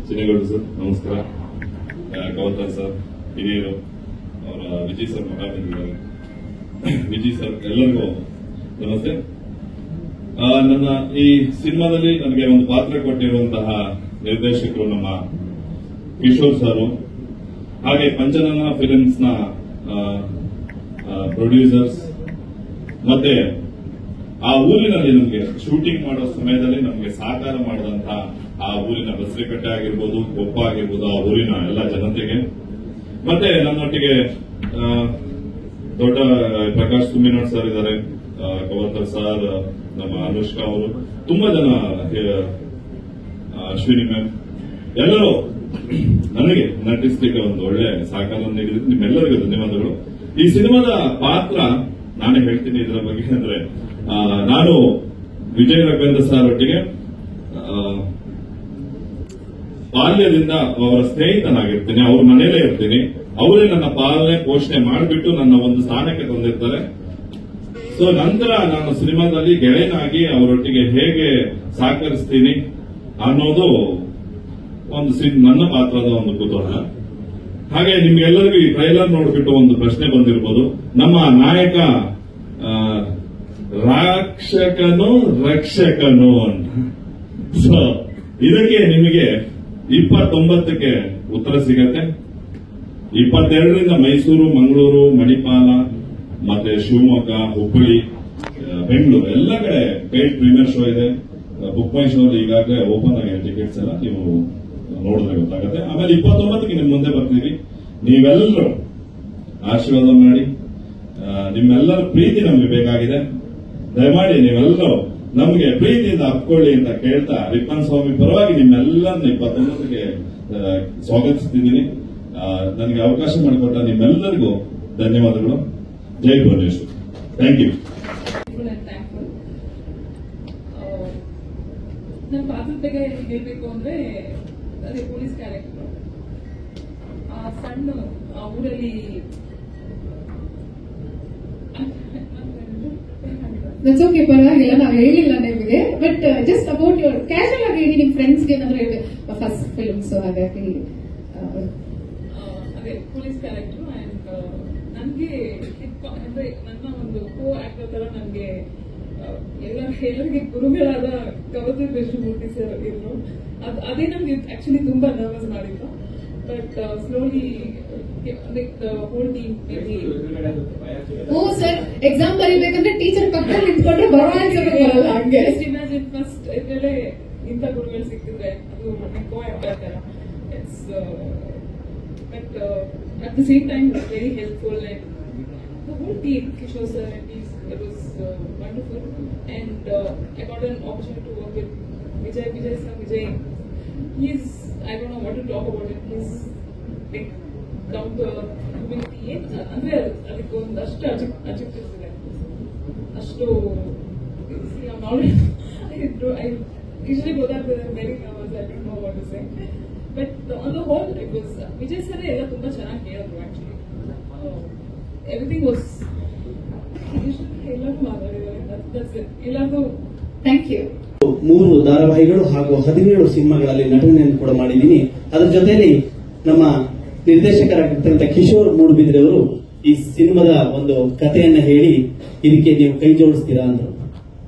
ಚಿನ್ನೇಗೌಡರು ಸರ್ ನಮಸ್ಕಾರ, ಗೌತಮ್ ಸರ್ ಹಿರಿಯರು, ಅವರ ವಿಜಯ್ ಸರ್ ಮಗ ಬಂದಿದ್ದಾರೆ, ವಿಜಯ್ ಸರ್ ಎಲ್ಲರಿಗೂ ನಮಸ್ತೆ. ನನ್ನ ಈ ಸಿನಿಮಾದಲ್ಲಿ ನನಗೆ ಒಂದು ಪಾತ್ರ ಕೊಟ್ಟಿರುವಂತಹ ನಿರ್ದೇಶಕರು ನಮ್ಮ ಕಿಶೋರ್ ಸರ್, ಹಾಗೆ ಪಂಚನನ ಫಿಲ್ಮ್ಸ್ ನ ಪ್ರೊಡ್ಯೂಸರ್ಸ್, ಮತ್ತೆ ಆ ಊರಿನಲ್ಲಿ ನಮಗೆ ಶೂಟಿಂಗ್ ಮಾಡೋ ಸಮಯದಲ್ಲಿ ನಮಗೆ ಸಹಕಾರ ಮಾಡಿದಂತಹ ಆ ಊರಿನ ಬಸರಿಕಟ್ಟೆ ಆಗಿರ್ಬೋದು, ಕೊಪ್ಪ ಆಗಿರ್ಬೋದು, ಆ ಊರಿನ ಎಲ್ಲ ಜನತೆಗೆ. ಮತ್ತೆ ನನ್ನೊಟ್ಟಿಗೆ ದೊಡ್ಡ ಪ್ರಕಾಶ್ ತುಮ್ಮಿನಾಡ್ ಸರ್ ಇದ್ದಾರೆ, ಕವರ್ತರ್ ಸರ್, ನಮ್ಮ ಅನುಷ್ಕಾ ಅವರು, ತುಂಬಾ ಜನ, ಅಶ್ವಿನಿ ಮ್ಯಾಮ್, ಎಲ್ಲರೂ ನನಗೆ ನಟಿಸ್ಲಿಕ್ಕೆ ಒಂದು ಒಳ್ಳೆ ಸಹಕಾರ ನೀಡಿದ್ರು. ನಿಮ್ಮೆಲ್ಲರಿಗೂ ಧನ್ಯವಾದಗಳು. ಈ ಸಿನಿಮಾದ ಪಾತ್ರ ನಾನೇ ಹೇಳ್ತೀನಿ ಇದರ ಬಗ್ಗೆ. ಅಂದ್ರೆ ನಾನು ವಿಜಯ ರಾಘವೇಂದ್ರ ಸರ್ ಒಟ್ಟಿಗೆ ಬಾಲ್ಯದಿಂದ ಅವರ ಸ್ನೇಹಿತನಾಗಿರ್ತೀನಿ, ಅವ್ರ ಮನೆಯಲ್ಲೇ ಇರ್ತೀನಿ. ಅವರೇ ನನ್ನ ಪಾಲನೆ ಪೋಷಣೆ ಮಾಡಿಬಿಟ್ಟು ನನ್ನ ಒಂದು ಸ್ಥಾನಕ್ಕೆ ತಂದಿರ್ತಾರೆ. ಸೊ ನಂತರ ನಾನು ಸಿನಿಮಾದಲ್ಲಿ ಗೆಳೆಯನಾಗಿ ಅವರೊಟ್ಟಿಗೆ ಹೇಗೆ ಸಹಕರಿಸ್ತೀನಿ ಅನ್ನೋದು ಒಂದು ನನ್ನ ಪಾತ್ರದ ಒಂದು ಕುತೂಹಲ. ಹಾಗೆ ನಿಮ್ಗೆಲ್ಲರಿಗೂ ಈ ಟ್ರೈಲರ್ ನೋಡ್ಬಿಟ್ಟು ಒಂದು ಪ್ರಶ್ನೆ ಬಂದಿರ್ಬೋದು, ನಮ್ಮ ನಾಯಕ ರಾಕ್ಷಕನು ರಕ್ಷಕನು ಅಂತ. ಸೊ ಇದಕ್ಕೆ ನಿಮಗೆ 29ಕ್ಕೆ ಉತ್ತರ ಸಿಗತ್ತೆ. 22ರಿಂದ ಮೈಸೂರು, ಮಂಗಳೂರು, ಮಣಿಪಾಲ, ಮತ್ತೆ ಶಿವಮೊಗ್ಗ, ಹುಬ್ಬಳ್ಳಿ, ಬೆಂಗಳೂರು ಎಲ್ಲ ಕಡೆ ಪೇಡ್ ಪ್ರೀಮಿಯರ್ ಶೋ ಇದೆ. ಬುಕ್ ಮೈ ಶೋ ಈಗಾಗಲೇ ಓಪನ್ ಆಗಿದೆ ಟಿಕೆಟ್ಸ್ ಎಲ್ಲ, ನೀವು ನೋಡಿದ್ರೆ ಗೊತ್ತಾಗುತ್ತೆ. ಆಮೇಲೆ 29ಕ್ಕೆ ನಿಮ್ ಮುಂದೆ ಬರ್ತೀವಿ. ನೀವೆಲ್ಲರೂ ಆಶೀರ್ವಾದ ಮಾಡಿ, ನಿಮ್ಮೆಲ್ಲರ ಪ್ರೀತಿ ನಮ್ಗೆ ಬೇಕಾಗಿದೆ. ದಯಮಾಡಿ ನೀವೆಲ್ಲರೂ ನಮ್ಗೆ ಪ್ರೀತಿಯಿಂದ ಅಪ್ಕೊಳ್ಳಿ ಅಂತ ಕೇಳ್ತಾ ರಿಪ್ಪನ್ ಸ್ವಾಮಿ ಪರವಾಗಿ ನಿಮ್ಮೆಲ್ಲರನ್ನ 29ಕ್ಕೆ ಸ್ವಾಗತಿಸ್ತಿದ್ದೀನಿ. ನನಗೆ ಅವಕಾಶ ಮಾಡಿಕೊಟ್ಟ ನಿಮ್ಮೆಲ್ಲರಿಗೂ ಧನ್ಯವಾದಗಳು. ಜೈ ಭುವನೇಶ್ವರ್. Thank you. ನನ್ನ ಪಾತ್ರದ ಬಗ್ಗೆ ಹೇಳ್ಬೇಕು ಅಂದ್ರೆ ಅದೇ ಪೊಲೀಸ್ ಕ್ಯಾರೆಕ್ಟರ್. ಆ ಸಣ್ಣ ಆ ಊರಲ್ಲಿ ದಟ್ಸ್ ಓಕೆ, ಪರವಾಗಿಲ್ಲ, ನಾವು ಹೇಳಿಲ್ಲ ನಿಮಗೆ. But just about your casual ಆಗಿ ಹೇಳಿ, ನಿಮ್ ಫ್ರೆಂಡ್ಸ್ಗೆ ಏನಾದ್ರು ಫಸ್ಟ್ ಫಿಲ್ಮ್, ಸೊ ಹಾಗಾಗಿ ಅದೇ ಪೊಲೀಸ್ ಕ್ಯಾರೆಕ್ಟರ್. ಅಂಡ್ ನನ್ಗೆ ಅಂದ್ರೆ ನನ್ನ ಒಂದು ಕೋ ಆಕ್ಟರ್ ತರ ನನ್ಗೆ ಎಲ್ಲರಿಗೆ ಗುರುಗಳಾದ ಕವರ್ತೂರ್ ಕೃಷ್ಣಮೂರ್ತಿ ಸರ್ ಇದ್ರು. ಅದೇ ನಮ್ಗೆ ಆಕ್ಚುಲಿ ತುಂಬಾ ನರ್ವಸ್ ಮಾಡಿತ್ತು. ಬಟ್ ಸ್ಲೋಲಿ ಹೋಲ್ ಟೀಮ್ ಓ ಸರ್, ಎಕ್ಸಾಮ್ ಬರೀಬೇಕಂದ್ರೆ ಟೀಚರ್ ಪಕ್ಕದಲ್ಲಿ ನಿಂತ್ಕೊಂಡ್ರೆ ಬರೋ ಆನ್ಸರ್ ಬರಲ್ಲ. ಹಂಗೆ ಇಮ್ಯಾಜಿನ್ ಫಸ್ಟ್ ಇದ್ರಲ್ಲೇ ಇಂಥ ಗುರುಗಳು ಸಿಕ್ಕಿದ್ರೆ ಅದು ಕೋ ಆಕ್ಟರ್ ತರ. It's but at the same time very helpful. And the whole team, Kishore sir and me, it was wonderful. And I got an opportunity to work with Vijay sir. Vijay, he's, I don't know what to talk about it. He's like down to humility. ಅಂದ್ರೆ ಅದಕ್ಕೆ ಒಂದಷ್ಟು adjectives ಇದೆ. ಅಷ್ಟು I'm already I usually go that with a very nervous. I don't know what to say. But on the whole, it was Vijay sir ಎಲ್ಲ ತುಂಬಾ ಚೆನ್ನಾಗಿ ಹೇಳಿದ್ರು actually. Everything was thank you. 3 ಧಾರಾವಾಹಿಗಳು ಹಾಗೂ 17 ಸಿನಿಮಾಗಳಲ್ಲಿ ನಟನೆಯನ್ನು ಕೂಡ ಮಾಡಿದ್ದೀನಿ. ಅದರ ಜೊತೆಯಲ್ಲಿ ನಮ್ಮ ನಿರ್ದೇಶಕರಾಗಿರ್ತಕ್ಕಂಥ ಕಿಶೋರ್ ಮೂಡುಬಿದ್ರೆ ಅವರು ಈ ಸಿನಿಮಾದ ಒಂದು ಕಥೆಯನ್ನ ಹೇಳಿ ಇದಕ್ಕೆ ನೀವು ಕೈ ಜೋಡಿಸ್ತೀರಾ ಅಂದ್ರು.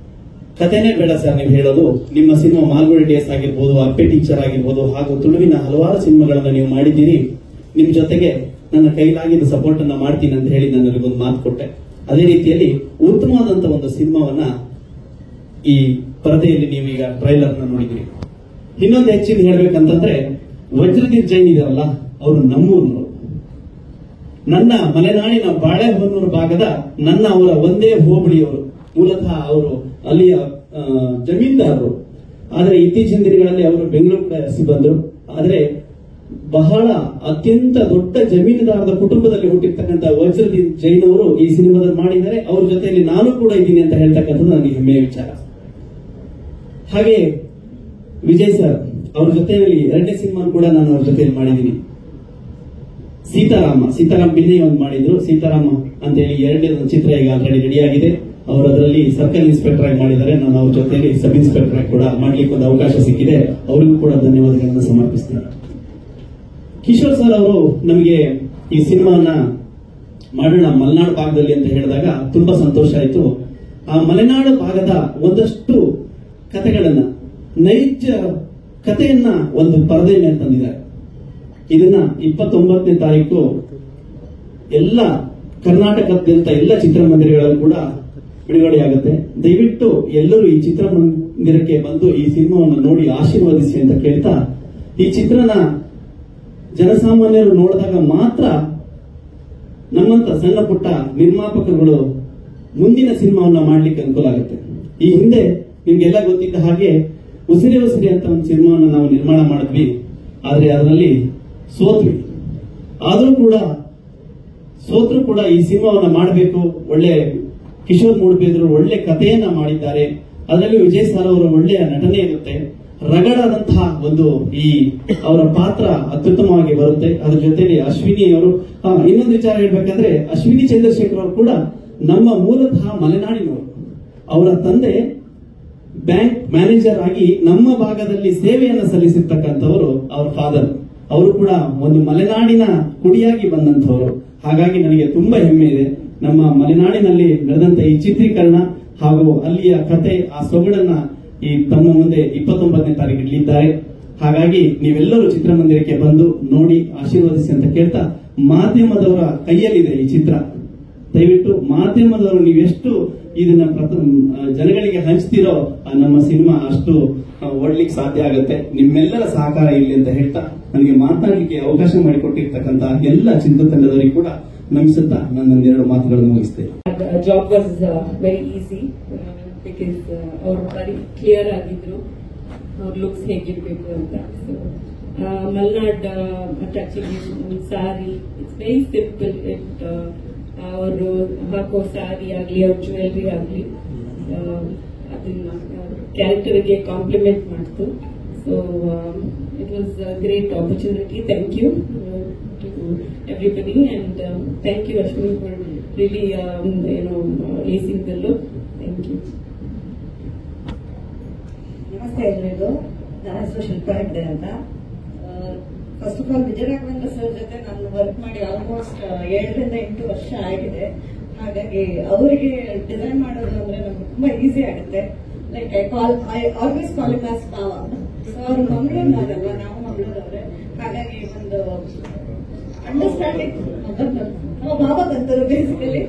ಕಥೆನೇ ಬೇಡ ಸರ್ ನೀವು ಹೇಳೋದು, ನಿಮ್ಮ ಸಿನಿಮಾ ಮಾಲ್ಗುಡಿ ಡೇಸ್ ಆಗಿರ್ಬೋದು, ಅಪ್ಪೆ ಟೀಚರ್ ಆಗಿರ್ಬೋದು, ಹಾಗೂ ತುಳುವಿನ ಹಲವಾರು ಸಿನಿಮಾಗಳನ್ನ ನೀವು ಮಾಡಿದ್ದೀರಿ. ನಿಮ್ ಜೊತೆಗೆ ನನ್ನ ಕೈಲಾಗಿದ್ದ ಸಪೋರ್ಟ್ ಅನ್ನ ಮಾಡ್ತೀನಿ ಅಂತ ಹೇಳಿ ನಾನು ನನಗೊಂದು ಮಾತು ಕೊಟ್ಟೆ. ಅದೇ ರೀತಿಯಲ್ಲಿ ಉತ್ತಮವಾದಂತ ಒಂದು ಸಿನಿಮಾವನ್ನ ಈ ಪರದೆಯಲ್ಲಿ ನೀವೀಗ ಟ್ರೈಲರ್ ನ ನೋಡಿದ್ರಿ. ಇನ್ನೊಂದು ಹೆಚ್ಚಿನ ಹೇಳ್ಬೇಕಂತಂದ್ರೆ ವಜ್ರದೀಪ್ ಜೈನ್ ಇದಾರಲ್ಲ, ಅವರು ನಮ್ಮೂರ್ನವರು. ನನ್ನ ಮಲೆನಾಡಿನ ಬಾಳೆಹೊನ್ನೂರು ಭಾಗದ ಅವರ ಒಂದೇ ಹೋಬಳಿಯವರು. ಮೂಲತಃ ಅವರು ಅಲ್ಲಿಯ ಜಮೀನ್ದಾರರು. ಆದರೆ ಇತ್ತೀಚಿನ ದಿನಗಳಲ್ಲಿ ಅವರು ಬೆಂಗಳೂರು ಕಡೆ ಹರಿಸಿ ಬಂದರು. ಆದರೆ ಬಹಳ ಅತ್ಯಂತ ದೊಡ್ಡ ಜಮೀನುದಾರರ ಕುಟುಂಬದಲ್ಲಿ ಹುಟ್ಟಿರ್ತಕ್ಕಂಥ ವಜ್ರದೀಪ್ ಜೈನ್ ಅವರು ಈ ಸಿನಿಮಾದಲ್ಲಿ ಮಾಡಿದ್ದಾರೆ. ಅವ್ರ ಜೊತೆಯಲ್ಲಿ ನಾನು ಕೂಡ ಇದ್ದೀನಿ ಅಂತ ಹೇಳ್ತಕ್ಕಂಥದ್ದು ನನಗೆ ಹೆಮ್ಮೆಯ ವಿಚಾರ. ಹಾಗೆ ವಿಜಯ್ ಸರ್ ಅವ್ರ ಜೊತೆಯಲ್ಲಿ 2ನೇ ಸಿನಿಮಾ ಕೂಡ ನಾನು ಅವ್ರ ಜೊತೆಯಲ್ಲಿ ಮಾಡಿದ್ದೀನಿ. ಸೀತಾರಾಮ್ ಬಿನ್ನೆ ಒಂದು ಮಾಡಿದ್ರು. ಸೀತಾರಾಮ ಅಂತ ಹೇಳಿ 2ನೇ ಚಿತ್ರ ಈಗ ಆಲ್ರೆಡಿ ರೆಡಿಯಾಗಿದೆ. ಅವರು ಅದರಲ್ಲಿ ಸರ್ಕಲ್ ಇನ್ಸ್ಪೆಕ್ಟರ್ ಆಗಿ ಮಾಡಿದ್ದಾರೆ. ನಾನು ಅವ್ರ ಜೊತೆಯಲ್ಲಿ ಸಬ್ ಇನ್ಸ್ಪೆಕ್ಟರ್ ಆಗಿ ಕೂಡ ಮಾಡ್ಲಿಕ್ಕೆ ಒಂದು ಅವಕಾಶ ಸಿಕ್ಕಿದೆ. ಅವರಿಗೂ ಕೂಡ ಧನ್ಯವಾದಗಳನ್ನು ಸಮರ್ಪಿಸ್ತೇನೆ. ಕಿಶೋರ್ ಸರ್ ಅವರು ನಮಗೆ ಈ ಸಿನಿಮಾನ ಮಾಡೋಣ ಮಲೆನಾಡು ಭಾಗದಲ್ಲಿ ಅಂತ ಹೇಳಿದಾಗ ತುಂಬಾ ಸಂತೋಷ ಆಯಿತು. ಆ ಮಲೆನಾಡು ಭಾಗದ ಒಂದಷ್ಟು ಕಥೆಗಳನ್ನ, ನೈಜ ಕಥೆಯನ್ನ ಒಂದು ಪರದೆ ಮೇಲೆ ತಂದಿದ್ದಾರೆ. ಇದನ್ನ 29ನೇ ತಾರೀಕು ಎಲ್ಲ ಕರ್ನಾಟಕದಾದ್ಯಂತ ಎಲ್ಲ ಚಿತ್ರಮಂದಿರಗಳಲ್ಲಿ ಕೂಡ ಬಿಡುಗಡೆಯಾಗುತ್ತೆ. ದಯವಿಟ್ಟು ಎಲ್ಲರೂ ಈ ಚಿತ್ರಮಂದಿರಕ್ಕೆ ಬಂದು ಈ ಸಿನಿಮಾವನ್ನು ನೋಡಿ ಆಶೀರ್ವದಿಸಿ ಅಂತ ಕೇಳ್ತಾ, ಈ ಚಿತ್ರನ ಜನಸಾಮಾನ್ಯರು ನೋಡಿದಾಗ ಮಾತ್ರ ನಮ್ಮಂತ ಸಣ್ಣ ಪುಟ್ಟ ನಿರ್ಮಾಪಕರುಗಳು ಮುಂದಿನ ಸಿನಿಮಾವನ್ನ ಮಾಡ್ಲಿಕ್ಕೆ ಅನುಕೂಲ ಆಗುತ್ತೆ. ಈ ಹಿಂದೆ ನಿಮ್ಗೆಲ್ಲ ಗೊತ್ತಿದ್ದ ಹಾಗೆ ಉಸಿರೇ ಉಸಿರಿ ಅಂತ ಒಂದು ಸಿನಿಮಾವನ್ನು ನಾವು ನಿರ್ಮಾಣ ಮಾಡಿದ್ವಿ. ಆದ್ರೆ ಅದರಲ್ಲಿ ಸೋತ್ವಿ. ಆದ್ರೂ ಕೂಡ ಈ ಸಿನಿಮಾವನ್ನ ಮಾಡಬೇಕು, ಒಳ್ಳೆ ಕಿಶೋರ್ ಮೂಡುಬಿದಿರೆ ಒಳ್ಳೆ ಕಥೆಯನ್ನ ಮಾಡಿದ್ದಾರೆ. ಅದರಲ್ಲಿ ವಿಜಯ್ ಸರ್ ಅವರ ಒಳ್ಳೆಯ ನಟನೆ ಇರುತ್ತೆ. ರಗಡಾದಂತಹ ಒಂದು ಈ ಅವರ ಪಾತ್ರ ಅತ್ಯುತ್ತಮವಾಗಿ ಬರುತ್ತೆ. ಅದ್ರ ಜೊತೆಲಿ ಅಶ್ವಿನಿ ಅವರು, ಇನ್ನೊಂದು ವಿಚಾರ ಹೇಳ್ಬೇಕಂದ್ರೆ ಅಶ್ವಿನಿ ಚಂದ್ರಶೇಖರ್ ಅವರು ಕೂಡ ನಮ್ಮ ಮೂಲತಃ ಮಲೆನಾಡಿನವರು. ಅವರ ತಂದೆ ಬ್ಯಾಂಕ್ ಮ್ಯಾನೇಜರ್ ಆಗಿ ನಮ್ಮ ಭಾಗದಲ್ಲಿ ಸೇವೆಯನ್ನು ಸಲ್ಲಿಸಿರ್ತಕ್ಕಂಥವರು ಅವರ ಫಾದರ್. ಅವರು ಕೂಡ ಒಂದು ಮಲೆನಾಡಿನ ಕುಡಿಯಾಗಿ ಬಂದಂತವರು. ಹಾಗಾಗಿ ನನಗೆ ತುಂಬಾ ಹೆಮ್ಮೆ ಇದೆ. ನಮ್ಮ ಮಲೆನಾಡಿನಲ್ಲಿ ನಡೆದಂತ ಈ ಚಿತ್ರೀಕರಣ ಹಾಗೂ ಅಲ್ಲಿಯ ಕತೆ, ಆ ಸೊಗಡನ್ನ ಈ ತಮ್ಮ ಮುಂದೆ 29ನೇ ತಾರೀಕು ಇಡಲಿದ್ದಾರೆ. ಹಾಗಾಗಿ ನೀವೆಲ್ಲರೂ ಚಿತ್ರಮಂದಿರಕ್ಕೆ ಬಂದು ನೋಡಿ ಆಶೀರ್ವದಿಸಿ ಅಂತ ಕೇಳ್ತಾ, ಮಾಧ್ಯಮದವರ ಕೈಯಲ್ಲಿದೆ ಈ ಚಿತ್ರ. ದಯವಿಟ್ಟು ಮಾಧ್ಯಮದವರು ನೀವೆಷ್ಟು ಇದನ್ನ ಜನಗಳಿಗೆ ಹಂಚ್ತಿರೋ ನಮ್ಮ ಸಿನಿಮಾ ಅಷ್ಟು ಓಡ್ಲಿಕ್ಕೆ ಸಾಧ್ಯ ಆಗುತ್ತೆ. ನಿಮ್ಮೆಲ್ಲರ ಸಹಕಾರ ಇಲ್ಲಿ ಅಂತ ಹೇಳ್ತಾ, ನನಗೆ ಮಾತನಾಡಲಿಕ್ಕೆ ಅವಕಾಶ ಮಾಡಿಕೊಟ್ಟಿರ್ತಕ್ಕಂಥ ಎಲ್ಲ ಚಿತ್ರತಂಡದವರಿಗೆ ಕೂಡ ನಮಿಸುತ್ತಾ ನನ್ನೊಂದೆರಡು ಮಾತುಗಳನ್ನು ಮುಗಿಸ್ತೇನೆ. Job was very easy because ಅವರು ವೆರಿ ಕ್ಲಿಯರ್ ಆಗಿದ್ರು ಅವ್ರ ಲುಕ್ಸ್ ಹೇಗಿರ್ಬೇಕು ಅಂತ. Malnad touching sari, it's very simple. It ಅವರು ಹಾಕೋ ಸಾರಿ ಆಗಲಿ, ಅವ್ರ ಜ್ಯುವೆಲ್ರಿ ಆಗಲಿ, ಅದನ್ನ ಕ್ಯಾರೆಕ್ಟರ್ಗೆ ಕಾಂಪ್ಲಿಮೆಂಟ್ ಮಾಡ್ತು. So it was a great opportunity. Thank you to everybody, and thank you Ashwini for really acing the look. Thank you. ನಮಸ್ತೆ ಎಲ್ಲರಿಗೂ. ನನ್ನ ಹೆಸರು ಶಿಲ್ಪಾ ಹೆಗ್ಡೆ ಅಂತ. First of all Vijaya Raghavendra sir ಜೊತೆ ನಾನು ವರ್ಕ್ ಮಾಡಿ ಆಲ್ಮೋಸ್ಟ್ 7 ರಿಂದ 8 ವರ್ಷ ಆಗಿದೆ. ಹಾಗಾಗಿ ಅವರಿಗೆ ಡಿಸೈನ್ ಮಾಡೋದು ಅಂದ್ರೆ ನಮ್ಗೆ ತುಂಬಾ ಈಸಿ ಆಗುತ್ತೆ. Like I always call it as ಭಾವ. ಸೊ ಅವ್ರು ಮಂಗಳೂರಿನವರಲ್ವಾ, ನಾವು ಮಂಗಳೂರವ್ರೆ. ಹಾಗಾಗಿ ಒಂದು ಅಂಡರ್ಸ್ಟ್ಯಾಂಡಿಂಗ್ ಭಾವ ಬಂದರು ಬೇಸಿಕಲಿ.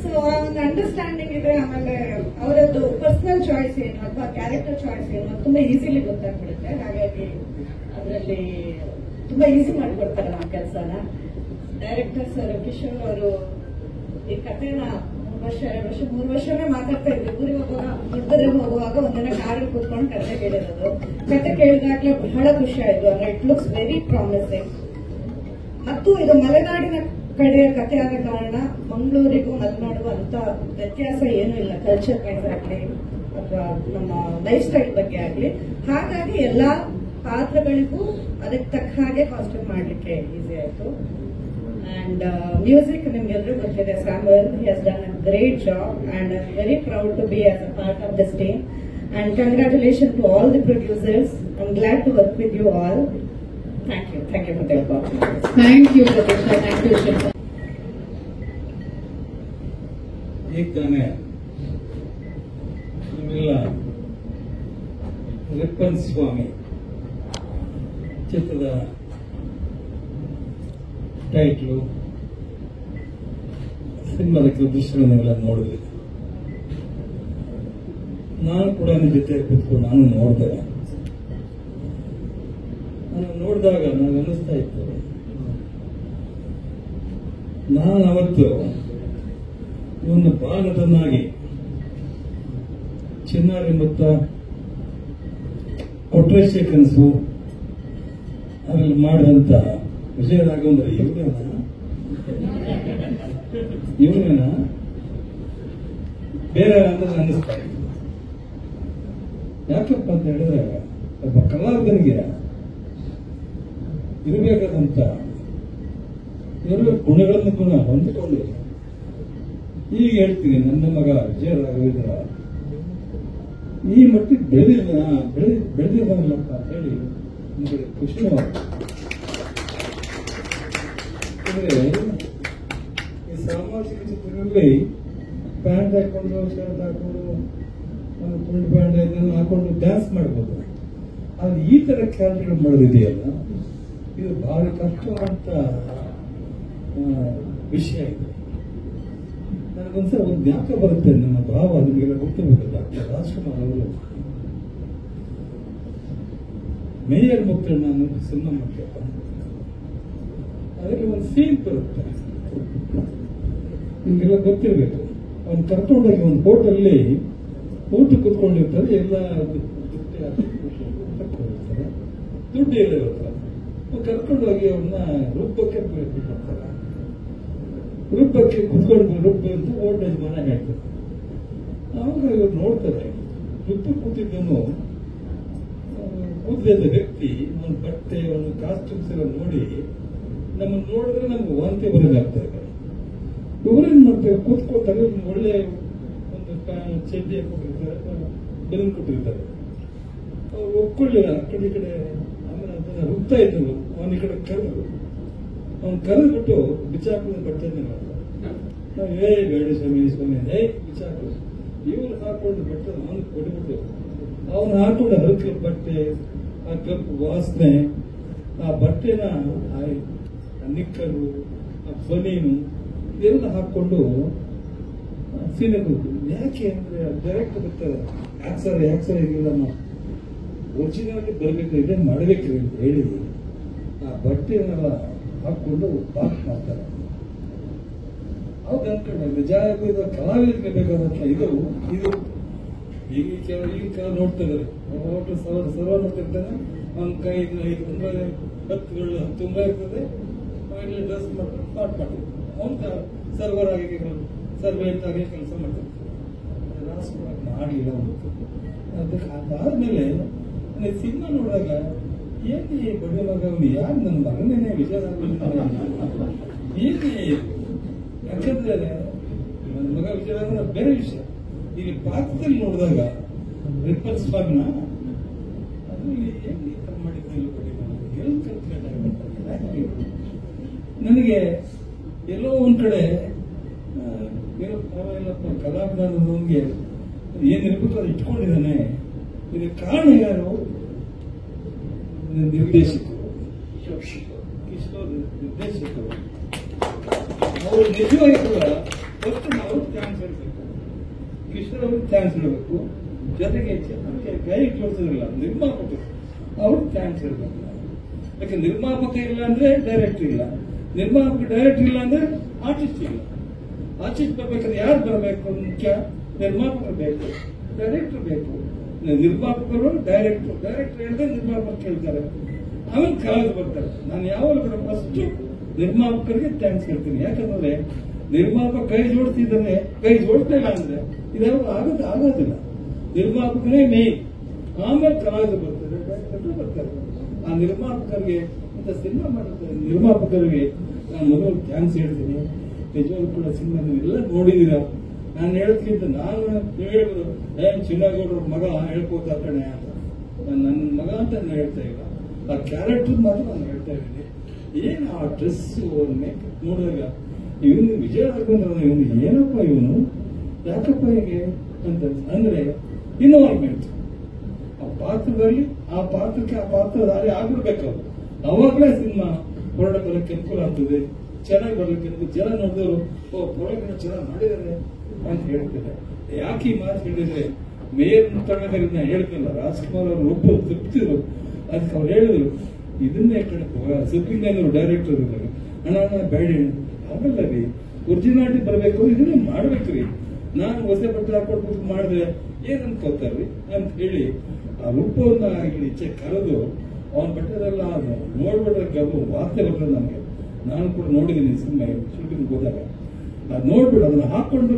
ಸೊ ಒಂದು ಅಂಡರ್ಸ್ಟ್ಯಾಂಡಿಂಗ್ ಇದೆ. ಆಮೇಲೆ ಅವರದ್ದು ಪರ್ಸನಲ್ ಚಾಯ್ಸ್ ಏನು ಅಥವಾ ಕ್ಯಾರೆಕ್ಟರ್ ಚಾಯ್ಸ್ ಏನು ಅದು ತುಂಬಾ ಈಸಿಲಿ ಗೊತ್ತಾಗ್ಬಿಡುತ್ತೆ. ಹಾಗಾಗಿ ಅದರಲ್ಲಿ ತುಂಬಾ ಈಸಿ ಮಾಡಿಕೊಡ್ತಾರೆ ನಮ್ಮ ಕೆಲಸನ. ಡೈರೆಕ್ಟರ್ ಸರ್ ಕಿಶೋರ್ ಅವರು ಈ ಕಥೆನ 3 ವರ್ಷನೇ ಮಾತಾಡ್ತಾ ಇದ್ವಿ. ಊರಿಗೆ ಹೋಗುವಾಗ, ದೊಡ್ಡದೇ ಹೋಗುವಾಗ ಒಂದಿನ ಕಾರಲ್ಲಿ ಕೂತ್ಕೊಂಡು ಕತೆ ಕೇಳಿರೋದು. ಕತೆ ಕೇಳಿದಾಗ್ಲೇ ಬಹಳ ಖುಷಿ ಆಯ್ತು. ಅಂದ್ರೆ ಇಟ್ ಲುಕ್ಸ್ ವೆರಿ ಪ್ರಾಮಿಸಿಂಗ್. ಮತ್ತು ಇದು ಮಲೆನಾಡಿನ ಕಡೆಯ ಕಥೆ ಆದ ಕಾರಣ ಮಂಗಳೂರಿಗೂ ಮಲೆನಾಡಿಗೂ ಅಂತ ವ್ಯತ್ಯಾಸ ಏನೂ ಇಲ್ಲ, ಕಲ್ಚರ್ ವೈಸ್ ಆಗಲಿ ಅಥವಾ ನಮ್ಮ ಲೈಫ್ ಸ್ಟೈಲ್ ಬಗ್ಗೆ ಆಗಲಿ. ಹಾಗಾಗಿ ಎಲ್ಲಾ ಪಾತ್ರಗಳಿಗೂ ಅದಕ್ಕೆ ತಕ್ಕ ಹಾಗೆ ಕಾಸ್ಟ್ಯೂಮ್ ಮಾಡಲಿಕ್ಕೆ ಈಸಿ ಆಯ್ತು. ಅಂಡ್ ಮ್ಯೂಸಿಕ್ ನಿಮ್ಗೆಲ್ಲರೂ ಗೊತ್ತಿದೆ, Samuel he has done a great job and I am very proud to be as a part of this team. And congratulation to all the producers. I am glad to work with you all. Thank you for the opportunity. Thank you, Pratisha. Thank you, Shilpa. ಈಗ ತಾನೇ ನಿಮ್ಮೆಲ್ಲ ರಿಪ್ಪನ್ ಸ್ವಾಮಿ ಚಿತ್ರದ ಟೈಟ್ಲು, ಸಿನಿಮಾದ ದೃಶ್ಯವನ್ನೆಲ್ಲ ನೋಡಿದ್ವಿ. ನಾನು ಕೂಡ ನಿಮ್ಮ ಜೊತೆ ಕೂತ್ಕೊಂಡು ನಾನು ನೋಡಿದೆ. ನಾನು ನೋಡಿದಾಗ ನನಗೆ ಅನ್ನಿಸ್ತಾ ಇತ್ತು, ನಾನು ಅವತ್ತು ಒಂದು ಬಾಲನಟನಾಗಿ ಚಿನ್ನಾರಿ ಮುತ್ತ, ಕೊಟ್ರೇಶೆ ಕನಸು ಅದರಲ್ಲಿ ಮಾಡಿದಂತ ವಿಜಯ ರಾಘವೇಂದ್ರ ಇವನೇನ ಬೇರೆ ಅಂತ ಅನ್ನಿಸ್ತಾ ಇತ್ತು. ಯಾಕಪ್ಪ ಅಂತ ಹೇಳಿದ್ರೆ, ಒಬ್ಬ ಕಲಾವಿದನಿಗೆ ಇರಬೇಕಾದಂತ ಎಲ್ಲ ಗುಣಗಳನ್ನು ಕೂಡ ಹೊಂದಿಕೊಂಡು, ಈಗ ಹೇಳ್ತೀನಿ, ನನ್ನ ಮಗ ವಿಜಯ ರಾಘವೇಂದ್ರ ಈ ಮಟ್ಟಿಗೆ ಬೆಳೆದಿದ್ದಾನಲ್ಲಪ್ಪ ಅಂತ ಹೇಳಿ ನಮಗೆ ಖುಷಿ. ಈ ಸಾಮಾಜಿಕ ಚಿತ್ರಗಳಲ್ಲಿ ಪ್ಯಾಂಟ್ ಹಾಕೊಂಡು, ಶರ್ಟ್ ಹಾಕೊಂಡು, ತುಂಡು ಪ್ಯಾಂಟ್ ಇದನ್ನು ಹಾಕೊಂಡು ಡ್ಯಾನ್ಸ್ ಮಾಡ್ಬೋದು. ಆದ್ರೆ ಈ ತರ ಕ್ಯಾರೆಕ್ಟರ್ ಮಾಡೋದಿದೆಯಲ್ಲ, ಇದು ಬಹಳ ಕಷ್ಟವಾದಂತ ವಿಷಯ ಇದೆ. ನನಗೊಂದ್ಸಲ ಒಂದು ಜ್ಞಾಪಕ ಬರುತ್ತೆ. ನಮ್ಮ ಭಾವ ನಿಮಗೆಲ್ಲ ಗೊತ್ತಿರಬೇಕು, ಡಾಕ್ಟರ್ ರಾಜ್ಕುಮಾರ್ ಅವರು ಮೇಯರ್ ಮುಖ್ಯ ನಾನು ಸಿನಿಮಾ ಮಾಡ್ತೇವೆ. ಅದರಲ್ಲಿ ಒಂದು ಸೀನ್ ಬರುತ್ತೆ, ನಿಮ್ಗೆಲ್ಲ ಗೊತ್ತಿರಬೇಕು. ಅವ್ನು ಕರ್ಕೊಂಡೋಗಿ ಒಂದು ಹೋಟೆಲ್ಲಿ ಊಟ ಕೂತ್ಕೊಂಡಿರ್ತಾರೆ, ಎಲ್ಲ ದುಡ್ಡು ಎಲ್ಲ ಇರ್ತಾರೆ. ಕರ್ಕೊಂಡೋಗಿ ಅವ್ರನ್ನ ರುಬ್ಬಕ್ಕೆ ಪ್ರಯತ್ನ ಮಾಡ್ತಾರೆ. ರುಬ್ಬಕ್ಕೆ ಕುತ್ಕೊಂಡು ರುಬ್ಬ ಅಂತ ಓಲ್ಡೇಜ್ ಮನೆ ಹೇಳ್ತಾರೆ. ಆವಾಗ ಇವ್ರು ನೋಡ್ತಾರೆ, ರುಬ್ಬ ಕೂತಿದ್ದನು ಕೂದಲಿದ್ದ ವ್ಯಕ್ತಿ ಒಂದು ಬಟ್ಟೆ ಒಂದು ಕಾಸ್ಟ್ಯೂಮ್ಸ್ ಎಲ್ಲ ನೋಡಿ ನಮ್ಮನ್ನು ನೋಡಿದ್ರೆ ನಮ್ಗೆ ವಾಂತಿ ಬರೋದಾಗ್ತಾ ಇದೆ. ಇವರೇನ್ ಮಾಡ್ತಾರೆ, ಕೂತ್ಕೊಳ್ತಾರೆ, ಒಳ್ಳೆ ಒಂದು ಚಡ್ಡಿ ಕೊಟ್ಟಿರ್ತಾರೆ, ಬೆಲೂನ್ ಕೊಟ್ಟಿರ್ತಾರೆ. ಅವ್ರು ಒಪ್ಕೊಳ್ಳಿಲ್ಲ, ಆ ಕಡೆ ಈ ಕಡೆ. ಆಮೇಲೆ ಅದನ್ನ ರುಬ್ತಾ ಇದ್ದಳು, ಅವನ ಈ ಕಡೆ ಕರೆದ್ರು. ಅವ್ನು ಕರೆದ್ಬಿಟ್ಟು ಬಿಚ್ಚಾಕದ ಬಟ್ಟೆ ನಾವು ಬೇಡ ಸ್ವಾಮಿ ಬಿಚ್ಚಾಕು. ಇವ್ರು ಹಾಕೊಂಡು ಬಟ್ಟೆ ಅವನಿಗೆ ಕೊಟ್ಬಿಟ್ಟು ಅವನು ಹಾಕೊಂಡು ಹರಕೆ ಬಟ್ಟೆ, ಆ ಕಪ್ಪು ವಾಸನೆ, ಆ ಬಟ್ಟೆನ ಆ ನಿಕ್ಕರು, ಆ ಬನೀನು ಇದೆಲ್ಲ ಹಾಕೊಂಡು ಸೀನಿಯರ್. ಯಾಕೆ ಅಂದ್ರೆ ಡೈರೆಕ್ಟ್ ಬರ್ತಾರೆ, ಯಾಕ್ಸರ್ ಇದಿಲ್ಲಮ್ಮ, ಒರಿಜಿನಾಲಿಟಿ ಬರಬೇಕು, ಇದೇನು ಮಾಡಬೇಕ್ರಿ ಅಂತ ಹೇಳಿ ಆ ಬಟ್ಟೆನೆಲ್ಲ ಹಾಕೊಂಡು ಪಾಕ್ ಮಾಡ್ತಾರೆ. ಅವ್ರು ಅನ್ಕೊಂಡ ನಿಜ ಕಲಾವಿದರಿಗೆ ಬೇಕಾದಂತ ಇದು ಈಗ ಕೆಲವು ನೋಡ್ತಾ ಇದ್ದಾರೆ. ಸರ್ವ ನೋಡ್ತಿರ್ತಾನೆ, ಅವ್ನ ಕೈ 10 ತುಂಬ ಇರ್ತದೆ, ಡ್ರೆಸ್ ಮಾಡ್ತಾರೆ. ಅವ್ನ ಸರ್ವರ್ ಆಗಿ ಸರ್ವೆಂಟ್ ಆಗಿ ಕೆಲಸ ಮಾಡ್ತಿರ್ತಾರೆ. ರಾಜ್ಕುಮಾರ್ ಮಾಡಲಿಲ್ಲ ಅವತ್ತು. ಅದಕ್ಕೆ ಅದಾದ್ಮೇಲೆ ಸಿನಿಮಾ ನೋಡಿದಾಗ ಏನೇ ಬಡ ಮಗ ಅವನು ಯಾರು ನನ್ನ ಮಗನೇನೆ ವಿಚಾರ ಏನೇ, ಯಾಕಂದ್ರೆ ನನ್ನ ಮಗ ವಿಚಾರ ಅಂದ್ರೆ ಬೇರೆ ವಿಷಯ. ಈಗ ಪಾತ್ರದಲ್ಲಿ ನೋಡಿದಾಗ ರಿಪ್ಪಲ್ ಸ್ವಾಮಿನ ಅದು ಏನು ಈ ಥರ ಮಾಡಿದ್ದಿಲ್ಲ ಬಡಿ ಮಗ ಎಲ್ಲಿ ಕಲ್ತ್ಕೊಂಡ. ನನಗೆ ಎಲ್ಲೋ ಒಂದ್ ಕಡೆ ಏನೋ ಪರವಾಗಿಲ್ಲಪ್ಪ, ಕಲಾವಿದನಿಗೆ ಏನಿರ್ಬೇಕು ಅದು ಇಟ್ಕೊಂಡಿದ್ದಾನೆ. ಇದಕ್ಕೆ ಕಾರಣ ಯಾರು? ನಿರ್ದೇಶಕರು, ಕಿಶೋರ್ ನಿರ್ದೇಶಕರು. ಅವರು ನಿಜವಾಗಿ ಕೂಡ ಫಸ್ಟ್ ನಾವು ಚಾನ್ಸ್ ಇರಬೇಕು, ಕಿಶೋರ್ ಅವ್ರಿಗೆ ಚಾನ್ಸ್ ಇರಬೇಕು. ಜೊತೆಗೆ ಗೈಡ್ ತೋರಿಸೋದಿಲ್ಲ ನಿರ್ಮಾಪಕರು, ಅವ್ರಿಗೆ ಚಾನ್ಸ್ ಇರಬೇಕು. ಯಾಕೆ ನಿರ್ಮಾಪಕ ಇಲ್ಲ ಅಂದ್ರೆ ಡೈರೆಕ್ಟರ್ ಇಲ್ಲ, ನಿರ್ಮಾಪಕ ಡೈರೆಕ್ಟರ್ ಇಲ್ಲ ಅಂದ್ರೆ ಆರ್ಟಿಸ್ಟ್ ಇಲ್ಲ. ಆರ್ಟಿಸ್ಟ್ ಬರ್ಬೇಕಾದ್ರೆ ಯಾರು ಬರಬೇಕು? ಮುಖ್ಯ ನಿರ್ಮಾಪಕರು ಬೇಕು, ಡೈರೆಕ್ಟರ್ ಬೇಕು. ನಿರ್ಮಾಪಕರು ಡೈರೆಕ್ಟರ್ ಹೇಳಿದ್ರೆ ನಿರ್ಮಾಪಕ ಕೇಳ್ತಾರೆ, ಆಮೇಲೆ ಕಲಾವಿದ ಬರ್ತಾರೆ. ನಾನು ಯಾವಾಗ ಕೂಡ ಫಸ್ಟ್ ನಿರ್ಮಾಪಕರಿಗೆ ಥ್ಯಾಂಕ್ಸ್ ಹೇಳ್ತೀನಿ. ಯಾಕಂದ್ರೆ ನಿರ್ಮಾಪಕ ಕೈ ಜೋಡಿಸಿದ್ರೆ, ಕೈ ಜೋಡಿಸ್ತಾ ಇಲ್ಲ ಅಂದ್ರೆ ಇದ್ಯಾವ ಆಗೋದಿಲ್ಲ. ನಿರ್ಮಾಪಕರೇ ಮೇನ್, ಆಮೇಲೆ ಕಲಾವಿದ ಬರ್ತಾರೆ, ಡೈರೆಕ್ಟರ್ ಬರ್ತಾರೆ. ಆ ನಿರ್ಮಾಪಕರಿಗೆ ಅಂತ ಸಿನಿಮಾ ಮಾಡುತ್ತಾರೆ ನಿರ್ಮಾಪಕರಿಗೆ ನಾನು ಮೊದಲು ಥ್ಯಾಂಕ್ಸ್ ಹೇಳ್ತೀನಿ. ನಿಜವಾಗ್ಲೂ ಕೂಡ ಸಿನಿಮಾ ನೀವೆಲ್ಲ ನೋಡಿದೀರ. ನಾನು ಹೇಳ್ತಿದ್ದ ನಾನು ನೀವು ಹೇಳ್ಬೋದು ಚಿನ್ನಗೌಡ್ರ ಮಗ ಹೇಳ್ಕೋತಾ ಕಣೆ ಅಂತ. ನನ್ನ ಮಗ ಅಂತ ನಾನು ಹೇಳ್ತಾ ಇಲ್ಲ, ಆ ಕ್ಯಾರೆಕ್ಟರ್ ಮಾತ್ರ ನಾನು ಹೇಳ್ತಾ ಇದ್ದೀನಿ. ಏನು ಆ ಡ್ರೆಸ್ ಮೇಕಪ್ ನೋಡಿದಾಗ ಇವನು ವಿಜಯ ರಾಘವೇಂದ್ರ ಇವನು ಏನಪ್ಪ ಇವನು ಯಾಕಪ್ಪ ಹೀಗೆ ಅಂತ ಅಂದ್ರೆ ಇನ್ವಾಲ್ವ್ಮೆಂಟ್ ಆ ಪಾತ್ರದಲ್ಲಿ, ಆ ಪಾತ್ರಕ್ಕೆ ಆ ಪಾತ್ರ ದಾರಿ ಆಗ್ಬಿಡ್ಬೇಕು. ಅವಾಗಲೇ ಸಿನಿಮಾ ಹೊರಡ ಬರೋಕ್ಕೆ ಅನುಕೂಲ ಆಗ್ತದೆ, ಚೆನ್ನಾಗಿ ಬರ್ಲಿಕ್ಕೆ ಅನುಕೂಲ. ಜನ ನೋಡಿದವರು ಹೊರಗಡೆ ಚೆನ್ನಾಗಿ ಮಾಡಿದ್ದಾರೆ ಅಂತ ಹೇಳ್ತಾರೆ. ಯಾಕೆ ಈ ಮಾತು ಹೇಳಿದ್ರೆ ಮೇಯರ್ ಮುಖಂಡರಿಂದ ಹೇಳ್ತಿಲ್ಲ, ರಾಜ್ಕುಮಾರ್ ಅವರು ಒಬ್ಬರು ತೃಪ್ತಿದ್ರು. ಅದಕ್ಕೆ ಅವ್ರು ಹೇಳಿದ್ರು ಇದನ್ನೇ ಸಿದ್ದಿಂಗನವರು ಡೈರೆಕ್ಟರ್ ಇದ್ದಾರೆ, ಅಣ್ಣ ಬೇಡ ಆಗಲ್ಲ ರೀ, ಒರಿಜಿನಾಲಿಟಿ ಬರಬೇಕು, ಇದನ್ನೇ ಮಾಡ್ಬೇಕ್ರಿ. ನಾನು ಹೊಸ ಬಟ್ಟೆ ಹಾಕೊಟ್ಟು ಮಾಡಿದ್ರೆ ಏನ್ ಅನ್ಕೋತಾರ್ರಿ ಅಂತ ಹೇಳಿ ಆ ರೂಪವನ್ನ ಈಚೆ ಕರೆದು ಅವನ ಬಟ್ಟೆದೆಲ್ಲ ನೋಡ್ಬಿಟ್ರೆ ಗಬ್ಬು ವಾರ್ತೆ ಬರ್ತದೆ ನಮಗೆ. ನಾನು ಕೂಡ ನೋಡಿದ್ದೀನಿ ಸಿನಿಮಾ ಶೂಟಿಂಗ್ ಹೋದಾಗ. ಅದು ನೋಡ್ಬಿಟ್ಟು ಅದನ್ನ ಹಾಕೊಂಡು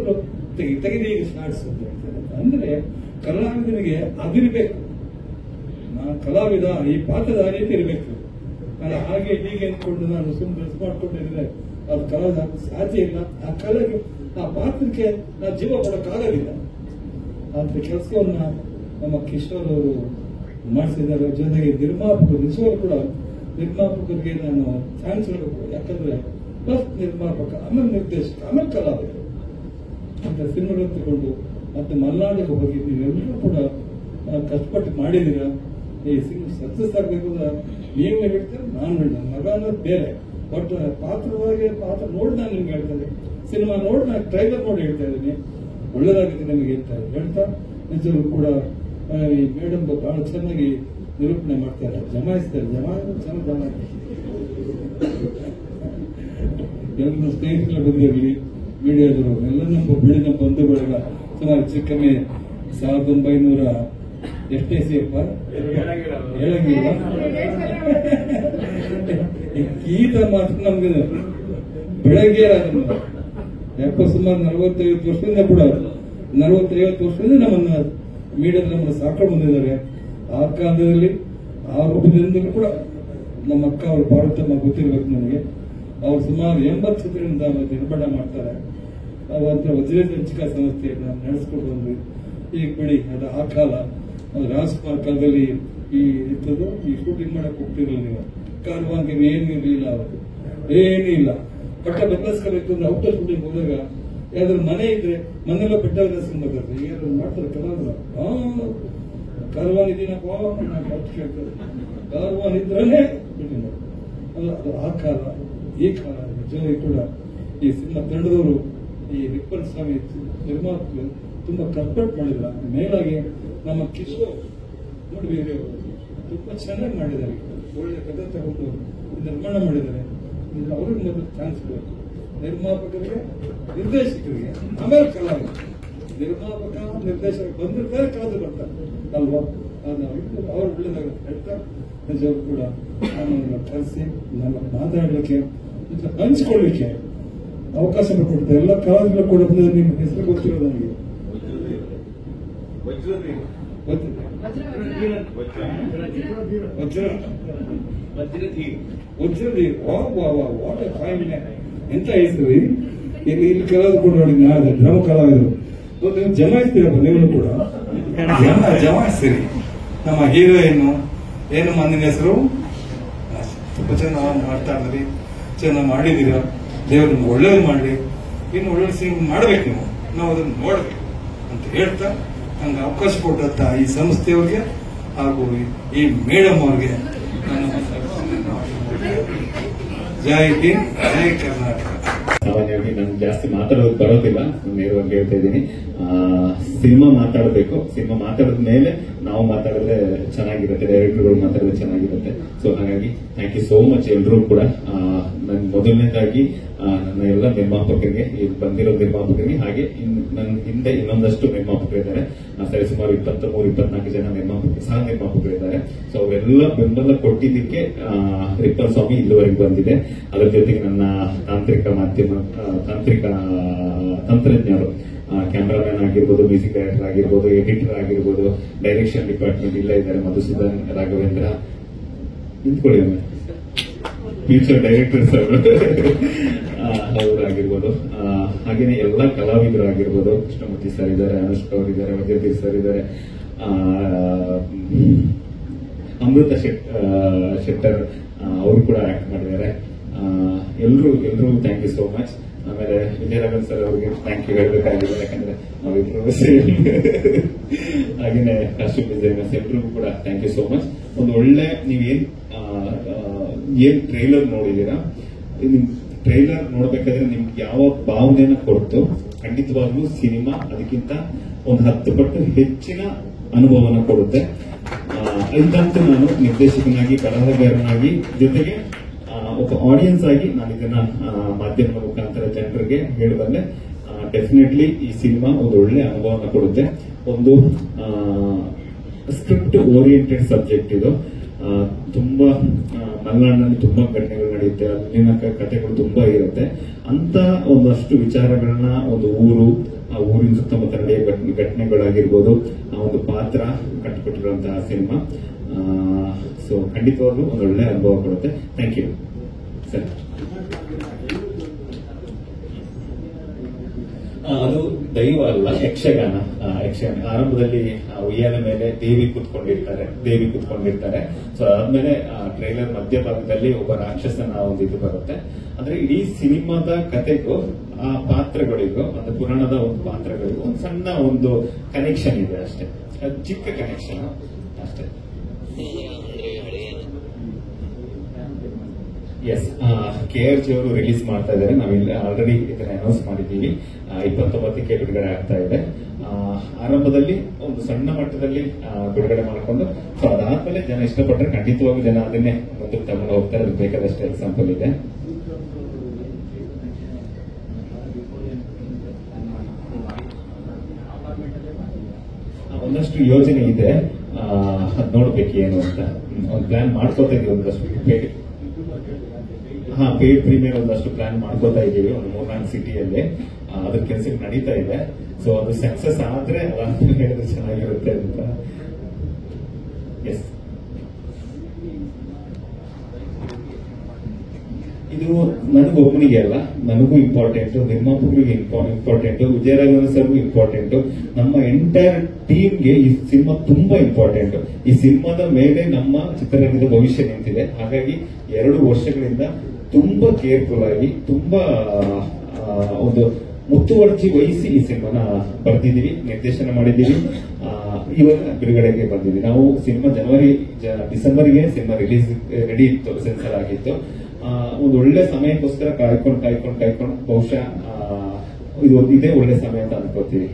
ತೆಗೆದು ಈಗ ಶಾರ್ಟ್ಸ್ ಅಂತ ಹೇಳ್ತಾರೆ. ಅಂದ್ರೆ ಕಲಾವಿದನಿಗೆ ಅದಿರ್ಬೇಕು, ನಾನು ಕಲಾವಿದ ಈ ಪಾತ್ರದ ಆ ರೀತಿ ಇರಬೇಕು. ನಾನು ಹಾಗೆ ಹೀಗೆ ಅಂದ್ಕೊಂಡು ನಾನು ಸುಮ್ಮನೆ ಡ್ರೆಸ್ ಮಾಡ್ಕೊಂಡಿದ್ರೆ ಅದು ಕಲಾವಿದ ಸಾಧ್ಯ ಇಲ್ಲ. ಆ ಕಲೆಗೆ ಆ ಪಾತ್ರಕ್ಕೆ ನಾನು ಜೀವ ಕೊಡಕ್ಕಾಗೋದಿಲ್ಲ ಅಂತ ಕೆಲಸವನ್ನ ನಮ್ಮ ಕಿಶೋರ್ ಅವರು ಮಾಡಿಸಿದ್ದಾರೆ. ಜೊತೆಗೆ ನಿರ್ಮಾಪಕರು ನಿಜವಾಗ್ಲೂ ಕೂಡ ನಿರ್ಮಾಪಕರಿಗೆ ನಾನು ಥ್ಯಾಂಕ್ಸ್ ಹೇಳಬೇಕು. ಯಾಕಂದ್ರೆ ಫಸ್ಟ್ ನಿರ್ಮಾಪಕ, ಆಮೇಲೆ ನಿರ್ದೇಶಕ, ಆಮೇಲೆ ಕಲಾವಿದರು ಅಂತ ಸಿನಿಮಾಗಳು ತಗೊಂಡು ಮತ್ತೆ ಮಲೆನಾಡಿಗೆ ಹೋಗಿ ನೀವೆಲ್ಲರೂ ಕೂಡ ಕಷ್ಟಪಟ್ಟು ಮಾಡಿದೀರ. ಈ ಸಿನಿಮಾ ಸಕ್ಸಸ್ ಆಗ್ಬೇಕು ಅಂದ್ರೆ ನೀವು ಹೇಳ್ತಾರೆ, ನಾನು ಹೇಳ ಮಗ ಅನ್ನೋದು ಬೇರೆ. ಬಟ್ ಪಾತ್ರವಾಗಿ ಪಾತ್ರ ನೋಡಿ ನಾನು ನಿಮ್ಗೆ ಹೇಳ್ತೇನೆ, ಸಿನಿಮಾ ನೋಡಿ ನಾನು ಟ್ರೈಲರ್ ನೋಡಿ ಹೇಳ್ತಾ ಇದ್ದೀನಿ, ಒಳ್ಳೇದಾಗುತ್ತೆ ನಿಮಗೆ ಅಂತ ಹೇಳ್ತಾ ನಿಜವೂ ಕೂಡ ಈ ಮೇಡಮ್ ಬಹಳ ಚೆನ್ನಾಗಿ ನಿರೂಪಣೆ ಮಾಡ್ತಾರೆ, ಜಮಾಯಿಸ್ತಾರೆ. ಚೆನ್ನಾಗಿ ಎಲ್ಲರೂ ಸ್ನೇಹಿತರೆಲ್ಲ ಬಂದಿರಲಿ, ಮೀಡಿಯಾದವರು ಎಲ್ಲ ನಮ್ಮ ಬೆಳಿನ ಬಂಧು ಬಳಗ ಸುಮಾರು ಚಿಕ್ಕಮ್ಮೆ 1900 ಎಷ್ಟೇ ಸಿಯಪ್ಪ ಹೇಳಂಗಿಲ್ಲ ಈತ ಮಾತ್ರ ನಮ್ಗೆ ಬೆಳಗ್ಗೆ ಸುಮಾರು 45 ವರ್ಷದಿಂದ ಕೂಡ 40-50 ವರ್ಷದಿಂದ ನಮ್ಮನ್ನ ಮೀಡಿಯಾದ ನಮ್ಮನ್ನ ಸಾಕೊಂಡು ಬಂದಿದ್ದಾರೆ. ಆ ಕಾಲದಲ್ಲಿ ಆ ರೂಪದಿಂದಲೂ ಕೂಡ ನಮ್ಮ ಅಕ್ಕ ಅವರು ಪಾರ್ವತಮ್ಮ ಗೊತ್ತಿರ್ಬೇಕು ನನಗೆ. ಅವ್ರು ಸುಮಾರು 80 ಚಿತ್ರಗಳಿಂದ ನಿರ್ಮಾಣ ಮಾಡ್ತಾರೆ. ಅವತ್ತು ವಜ್ರದಂಚಿಕ ಸಂಸ್ಥೆಯನ್ನ ನಡೆಸ್ಕೊಂಡು ಬಂದ್ವಿ. ಈಗ ಬಿಡಿ ಅದು ಆ ಕಾಲ, ರಾಜ್ಕುಮಾರ್ ಕಾಲದಲ್ಲಿ ಈ ಇರ್ತದ್ದು, ಈ ಶೂಟಿಂಗ್ ಮಾಡಕ್ ಹೋಗ್ತಿರಲಿಲ್ಲ ನೀವು. ಕಾರವಾಂಗೆ ಏನು ಇರಲಿಲ್ಲ, ಅವತ್ತು ಏನೂ ಇಲ್ಲ. ಬಟ್ಟೆ ಬದಲಾಯಿಸ್ಕೋಬೇಕು ಅಂದ್ರೆ ಔಟರ್ ಶೂಟಿಂಗ್ ಹೋದಾಗ ಯಾವ್ದಾದ್ರು ಮನೆ ಇದ್ರೆ ಮನೆಲ್ಲ ಬೆಟ್ಟ ಬದಲಾಯಿಸ್ಕೊಂಡು ಬರ್ತಾರೆ. ಏನಾದ್ರು ಮಾಡ್ತಾರೆ ಕಲಾವಿದರು, ಕಾರವಾನ್ ಇದೀನಪ್ಪ ಕೇಳ್ತಾರೆ, ಕಾರವಾನ್ ಇದ್ರೇ ಶೂಟಿಂಗ್ ಮಾಡೋದು. ಅದು ಆ ಕಾಲ. ಈ ಕಾಲ ನಿಜವಾಗಿ ಕೂಡ ಈ ಸಿನಿಮಾ ತಂಡದವರು, ಈ ರಿಪ್ಪನ್ ಸ್ವಾಮಿ ನಿರ್ಮಾಪಕರು ತುಂಬಾ ಕಷ್ಟಪಟ್ಟು ಮಾಡಿದ್ರ. ಮೇಲಾಗಿ ನಮ್ಮ ಕಿಶೋರ್ ನೋಡಿ ತುಂಬಾ ಚೆನ್ನಾಗಿ ಮಾಡಿದ್ದಾರೆ, ಒಳ್ಳೆ ಕಥೆ ತಗೊಂಡು ನಿರ್ಮಾಣ ಮಾಡಿದ್ದಾರೆ. ಅವ್ರಿಗೆ ಮೊದಲು ಚಾನ್ಸ್ ಬೇಕು, ನಿರ್ಮಾಪಕರಿಗೆ, ನಿರ್ದೇಶಕರಿಗೆ, ಆಮೇಲೆ ಕಲಾವಿದರು. ನಿರ್ಮಾಪಕ ನಿರ್ದೇಶಕ ಬಂದಿರ್ತಾರೆ, ಕಲಾವಿದರು ಬರ್ತಾರೆ ಅಲ್ವಾ. ಅವ್ರು ಒಳ್ಳೆದಾಗುತ್ತೆ ಹೇಳ್ತಾ ನಿಜವಾಗ್ಲೂ ಕೂಡ ನಮ್ಮನ್ನು ಕರೆಸಿ ನಮ್ಮ ಮಾತಾಡಲಿಕ್ಕೆ ಹಂಚ್ಕೊಳ್ಳಿಕ್ಕೆ ಅವಕಾಶ ಕೊಡ್ತಾರೆ. ಎಲ್ಲ ಕಲಾವಿದರು ಕೂಡ ನಿಮ್ಮ ಹೆಸರು ಗೊತ್ತಿರೋದು ನನಗೆ. ವಜ್ರಧೀರ್, ವಾಟ್ ಎ ಫೈನ್ ಎಂತ ಹೆಸರು. ಇಲ್ಲಿ ಕಲಾವಿದರು ಕೂಡ ನೋಡಿ, ಡ್ರಮ ಕಲಾವಿದರು ನೀವು ಜಮಾಯಿಸ್ತೀರಪ್ಪ, ನೀವು ಕೂಡ ಜಮಾಯಿಸ್ತೀರಿ. ನಮ್ಮ ಹೀರೋಯಿನ್ ಏನು ಮಂದಿನ ಹೆಸರು ತುಂಬಾ ಚೆನ್ನಾಗಿ ಮಾಡ್ತಾ ಇದ್ರಿ, ಚೆನ್ನಾಗಿ ಮಾಡಿದೀರ. ದೇವರು ನಿಮ್ಗೆ ಒಳ್ಳೇದು ಮಾಡಲಿ, ಇನ್ನು ಒಳ್ಳೆ ಸಿಂಗ್ ಮಾಡ್ಬೇಕು, ನಾವು ಅದನ್ನು ನೋಡ್ಬೇಕು ಅಂತ ಹೇಳ್ತಾ ನಂಗೆ ಅವಕಾಶ ಕೊಟ್ಟಂತ ಈ ಸಂಸ್ಥೆಯವ್ರಿಗೆ ಹಾಗೂ ಈ ಮೇಡಮ್ ಅವ್ರಿಗೆ ಜೈ ಹಿಂದ್, ಜೈ ಕರ್ನಾಟಕ. ಸಾಮಾನ್ಯವಾಗಿ ನಾನು ಜಾಸ್ತಿ ಮಾತಾಡೋದಕ್ಕೆ ಬರೋದಿಲ್ಲ, ನೇರವಾಗಿ ಹೇಳ್ತಾ ಇದ್ದೀನಿ. ಸಿನಿಮಾ ಮಾತಾಡಬೇಕು, ಸಿನಿಮಾ ಮಾತಾಡಿದ ಮೇಲೆ ನಾವು ಮಾತಾಡಿದ್ರೆ ಚೆನ್ನಾಗಿರುತ್ತೆ, ಡೈರೆಕ್ಟರ್ಗಳು ಮಾತಾಡಿದ್ರೆ ಚೆನ್ನಾಗಿರುತ್ತೆ. ಸೊ ಹಾಗಾಗಿ ಥ್ಯಾಂಕ್ ಯು ಸೋ ಮಚ್ ಎಲ್ರೂ ಕೂಡ. ನನ್ ಮೊದಲನೇದಾಗಿ ನನ್ನ ಎಲ್ಲ ನಿರ್ಮಾಪಕರಿಗೆ, ಬಂದಿರೋ ನಿರ್ಮಾಪಕರಿಗೆ, ಹಾಗೆ ನನ್ನ ಹಿಂದೆ ಇನ್ನೊಂದಷ್ಟು ನಿರ್ಮಾಪಕರಿದ್ದಾರೆ. ಸರಿಸುಮಾರು 23-24 ಜನ ಸಹ ನಿರ್ಮಾಪಕರಿದ್ದಾರೆ. ಸೊ ಅವರೆಲ್ಲ ಬೆಂಬಲ ಕೊಟ್ಟಿದ್ದಕ್ಕೆ ರಿಪ್ಪನ್ ಸ್ವಾಮಿ ಇಲ್ಲಿವರೆಗೆ ಬಂದಿದೆ. ಅದರ ಜೊತೆಗೆ ನನ್ನ ತಂತ್ರಜ್ಞರು, ಕ್ಯಾಮರಾಮನ್ ಆಗಿರ್ಬೋದು, ಮ್ಯೂಸಿಕ್ ಡೈರೆಕ್ಟರ್ ಆಗಿರ್ಬೋದು, ಎಡಿಟರ್ ಆಗಿರ್ಬೋದು, ಡೈರೆಕ್ಷನ್ ಡಿಪಾರ್ಟ್ಮೆಂಟ್ ಇಲ್ಲ ಇದ್ದಾರೆ, ಮಧುಸೂದನ್ ರಾಘವೇಂದ್ರ, ನಿಂತ್ಕೊಳ್ಳಿ ಫ್ಯೂಚರ್ ಡೈರೆಕ್ಟರ್ಸ್ ಅವರಾಗಿರ್ಬೋದು, ಹಾಗೇನೆ ಎಲ್ಲ ಕಲಾವಿದರು ಆಗಿರ್ಬೋದು. ಕೃಷ್ಣಮೂರ್ತಿ ಸರ್ ಇದ್ದಾರೆ, ಅನುಷ್ಕಾ ಅವರು ಇದ್ದಾರೆ, ವಜ್ರಧೀರ್ ಸರ್ ಇದ್ದಾರೆ, ಅಮೃತ ಶೆಟ್ಟರ್ ಅವರು ಕೂಡ ಆಕ್ಟ್ ಮಾಡಿದ್ದಾರೆ. ಎಲ್ಲರೂ ಥ್ಯಾಂಕ್ ಯು ಸೋ ಮಚ್. ಆಮೇಲೆ ವಿಜಯರಾಘವನ್ ಸರ್ ಅವರಿಗೆ ಥ್ಯಾಂಕ್ ಯು ಹೇಳಬೇಕಾಗಿದೆ, ಯಾಕಂದ್ರೆ ನಾವಿಬ್ರು ಹಾಗೇನೆ ಕಾಸ್ಟ್ಯೂಮ್ ಡಿಸೈನರ್ಸ್ ಎಲ್ರಿಗೂ ಕೂಡ ಥ್ಯಾಂಕ್ ಯು ಸೋ ಮಚ್. ಒಂದು ಒಳ್ಳೆ ನೀವೇನ್ ಟ್ರೈಲರ್ ನೋಡಿದೀರಾ, ಟ್ರೈಲರ್ ನೋಡ್ಬೇಕಾದ್ರೆ ನಿಮ್ಗೆ ಯಾವ ಭಾವನೆನ ಕೊಡ್ತು, ಖಂಡಿತವಾಗ್ಲೂ ಸಿನಿಮಾ ಅದಕ್ಕಿಂತ ಒಂದು 10 ಪಟ್ಟು ಹೆಚ್ಚಿನ ಅನುಭವನ ಕೊಡುತ್ತೆ. ಇದಂತೂ ನಾನು ನಿರ್ದೇಶಕನಾಗಿ, ಬರಹಗಾರನಾಗಿ, ಜೊತೆಗೆ ಒಬ್ಬ ಆಡಿಯನ್ಸ್ ಆಗಿ ನಾನು ಇದನ್ನ ಮಾಧ್ಯಮದ ಮುಖಾಂತರ ಜನರಿಗೆ ಹೇಳಬಲ್ಲೆ. ಡೆಫಿನೆಟ್ಲಿ ಈ ಸಿನಿಮಾ ಒಂದು ಒಳ್ಳೆ ಅನುಭವನ ಕೊಡುತ್ತೆ. ಒಂದು ಸ್ಕ್ರಿಪ್ಟ್ ಓರಿಯೆಂಟೆಡ್ ಸಬ್ಜೆಕ್ಟ್ ಇದು. ತುಂಬಾ ಮಲೆನಾಡಿನಲ್ಲಿ ತುಂಬಾ ಘಟನೆಗಳು ನಡೆಯುತ್ತೆ, ಅಲ್ಲಿನ ಕಥೆಗಳು ತುಂಬಾ ಇರುತ್ತೆ. ಅಂತ ಒಂದಷ್ಟು ವಿಚಾರಗಳನ್ನ ಒಂದು ಊರು, ಆ ಊರಿನ ಸುತ್ತಮುತ್ತ ನಡೆಯೋ ಘಟನೆಗಳಾಗಿರ್ಬೋದು, ಆ ಒಂದು ಪಾತ್ರ ಕಟ್ಟಿಕೊಟ್ಟಿರುವಂತಹ ಸಿನಿಮಾ. ಸೊ ಖಂಡಿತವಾಗ್ಲೂ ಒಂದು ಒಳ್ಳೆ ಅನುಭವ ಕೊಡುತ್ತೆ. Thank you sir. ಅದು ದೈವ ಅಲ್ಲ, ಯಕ್ಷಗಾನ. ಆರಂಭದಲ್ಲಿ ಉಯ್ಯಾಲೆ ಮೇಲೆ ದೇವಿ ಕೂತ್ಕೊಂಡಿರ್ತಾರೆ. ಸೊ ಅದಾದ್ಮೇಲೆ ಟ್ರೈಲರ್ ಮಧ್ಯಭಾಗದಲ್ಲಿ ಒಬ್ಬ ರಾಕ್ಷಸನ ಒಂದು ಇದು ಬರುತ್ತೆ. ಅಂದ್ರೆ ಇಡೀ ಸಿನಿಮಾದ ಕಥೆಗೂ ಆ ಪಾತ್ರಗಳಿಗೂ, ಒಂದು ಪುರಾಣದ ಒಂದು ಪಾತ್ರಗಳಿಗೂ ಒಂದು ಸಣ್ಣ ಒಂದು ಕನೆಕ್ಷನ್ ಇದೆ ಅಷ್ಟೇ, ಚಿಕ್ಕ ಕನೆಕ್ಷನ್ ಅಷ್ಟೇ. ಎಸ್ KRG ಅವರು ರಿಲೀಸ್ ಮಾಡ್ತಾ ಇದ್ದಾರೆ. ನಾವಿಲ್ಲಿ ಆಲ್ರೆಡಿ ಇದನ್ನ ಅನೌನ್ಸ್ ಮಾಡಿದ್ದೀವಿ. 29ಕ್ಕೆ ಬಿಡುಗಡೆ ಆಗ್ತಾ ಇದೆ. ಆರಂಭದಲ್ಲಿ ಒಂದು ಸಣ್ಣ ಮಟ್ಟದಲ್ಲಿ ಬಿಡುಗಡೆ ಮಾಡಿಕೊಂಡು ಸೊ ಅದಾದ್ಮೇಲೆ ಜನ ಇಷ್ಟಪಟ್ಟರೆ ಖಂಡಿತವಾಗೂ ಜನ ಅದನ್ನೇ ಮುಂದಕ್ಕೆ ತಗೊಂಡು ಹೋಗ್ತಾರೆ. ಅದಕ್ಕೆ ಬೇಕಾದಷ್ಟು ಎಕ್ಸಾಂಪಲ್ ಇದೆ. ಒಂದಷ್ಟು ಯೋಜನೆ ಇದೆ, ಅದ್ ನೋಡ್ಬೇಕು ಏನು ಅಂತ. ಒಂದು ಪ್ಲಾನ್ ಮಾಡ್ಕೋತಾ ಇದೀವಿ. ಒಂದಷ್ಟು ಪೇಡ್ ಪ್ರೀಮಿಯರ್ ಒಂದಷ್ಟು ಪ್ಲಾನ್ ಮಾಡ್ಕೋತಾ ಇದೀವಿ. ಒಂದು 3-4 ಸಿಟಿಯಲ್ಲಿ ಅದ್ರ ಕೆಲಸ ನಡೀತಾ ಇದೆ. ಸೊ ಅದು ಸಕ್ಸಸ್ ಆದ್ರೆ ಅದಾದ್ಮೇಲೆ ಹೇಳಿದ್ರೆ ಚೆನ್ನಾಗಿರುತ್ತೆ ಅಂತ. ಎಸ್, ಇದು ನನಗೊಬ್ಬನಿಗೆ ಅಲ್ಲ, ನನಗೂ ಇಂಪಾರ್ಟೆಂಟ್, ನಿರ್ಮಾಪಕರಿಗೆ ಇಂಪಾರ್ಟೆಂಟ್, ವಿಜಯರಾಘವನ್ ಸರ್ಗೂ ಇಂಪಾರ್ಟೆಂಟ್, ನಮ್ಮ ಎಂಟೈರ್ ಟೀಮ್ಗೆ ಈ ಸಿನಿಮಾ ತುಂಬಾ ಇಂಪಾರ್ಟೆಂಟ್. ಈ ಸಿನಿಮಾದ ಮೇಲೆ ನಮ್ಮ ಚಿತ್ರರಂಗದ ಭವಿಷ್ಯ ನಿಂತಿದೆ. ಹಾಗಾಗಿ 2 ವರ್ಷಗಳಿಂದ ತುಂಬಾ ಕೇರ್ಫುಲ್ ಆಗಿ, ತುಂಬಾ ಒಂದು ಮುತುವರ್ಜಿ ವಹಿಸಿ ಈ ಸಿನಿಮಾನ ಬರ್ತಿದ್ದೀವಿ, ನಿರ್ದೇಶನ ಮಾಡಿದ್ದೀವಿ. ಇವಾಗ ಬಿಡುಗಡೆಗೆ ಬಂದಿದ್ದೀವಿ. ನಾವು ಸಿನಿಮಾ ಡಿಸೆಂಬರ್ಗೆ ಸಿನಿಮಾ ರಿಲೀಸ್ ರೆಡಿ ಇತ್ತು, ಸೆನ್ಸರ್ ಆಗಿತ್ತು. ಒಂದು ಒಳ್ಳೆ ಸಮಯಕ್ಕೋಸ್ಕರ ಕಾಯ್ಕೊಂಡು ಬಹುಶಃ ಇದೇ ಒಳ್ಳೆ ಸಮಯ ಅಂತ ಅನ್ಕೋತೀವಿ.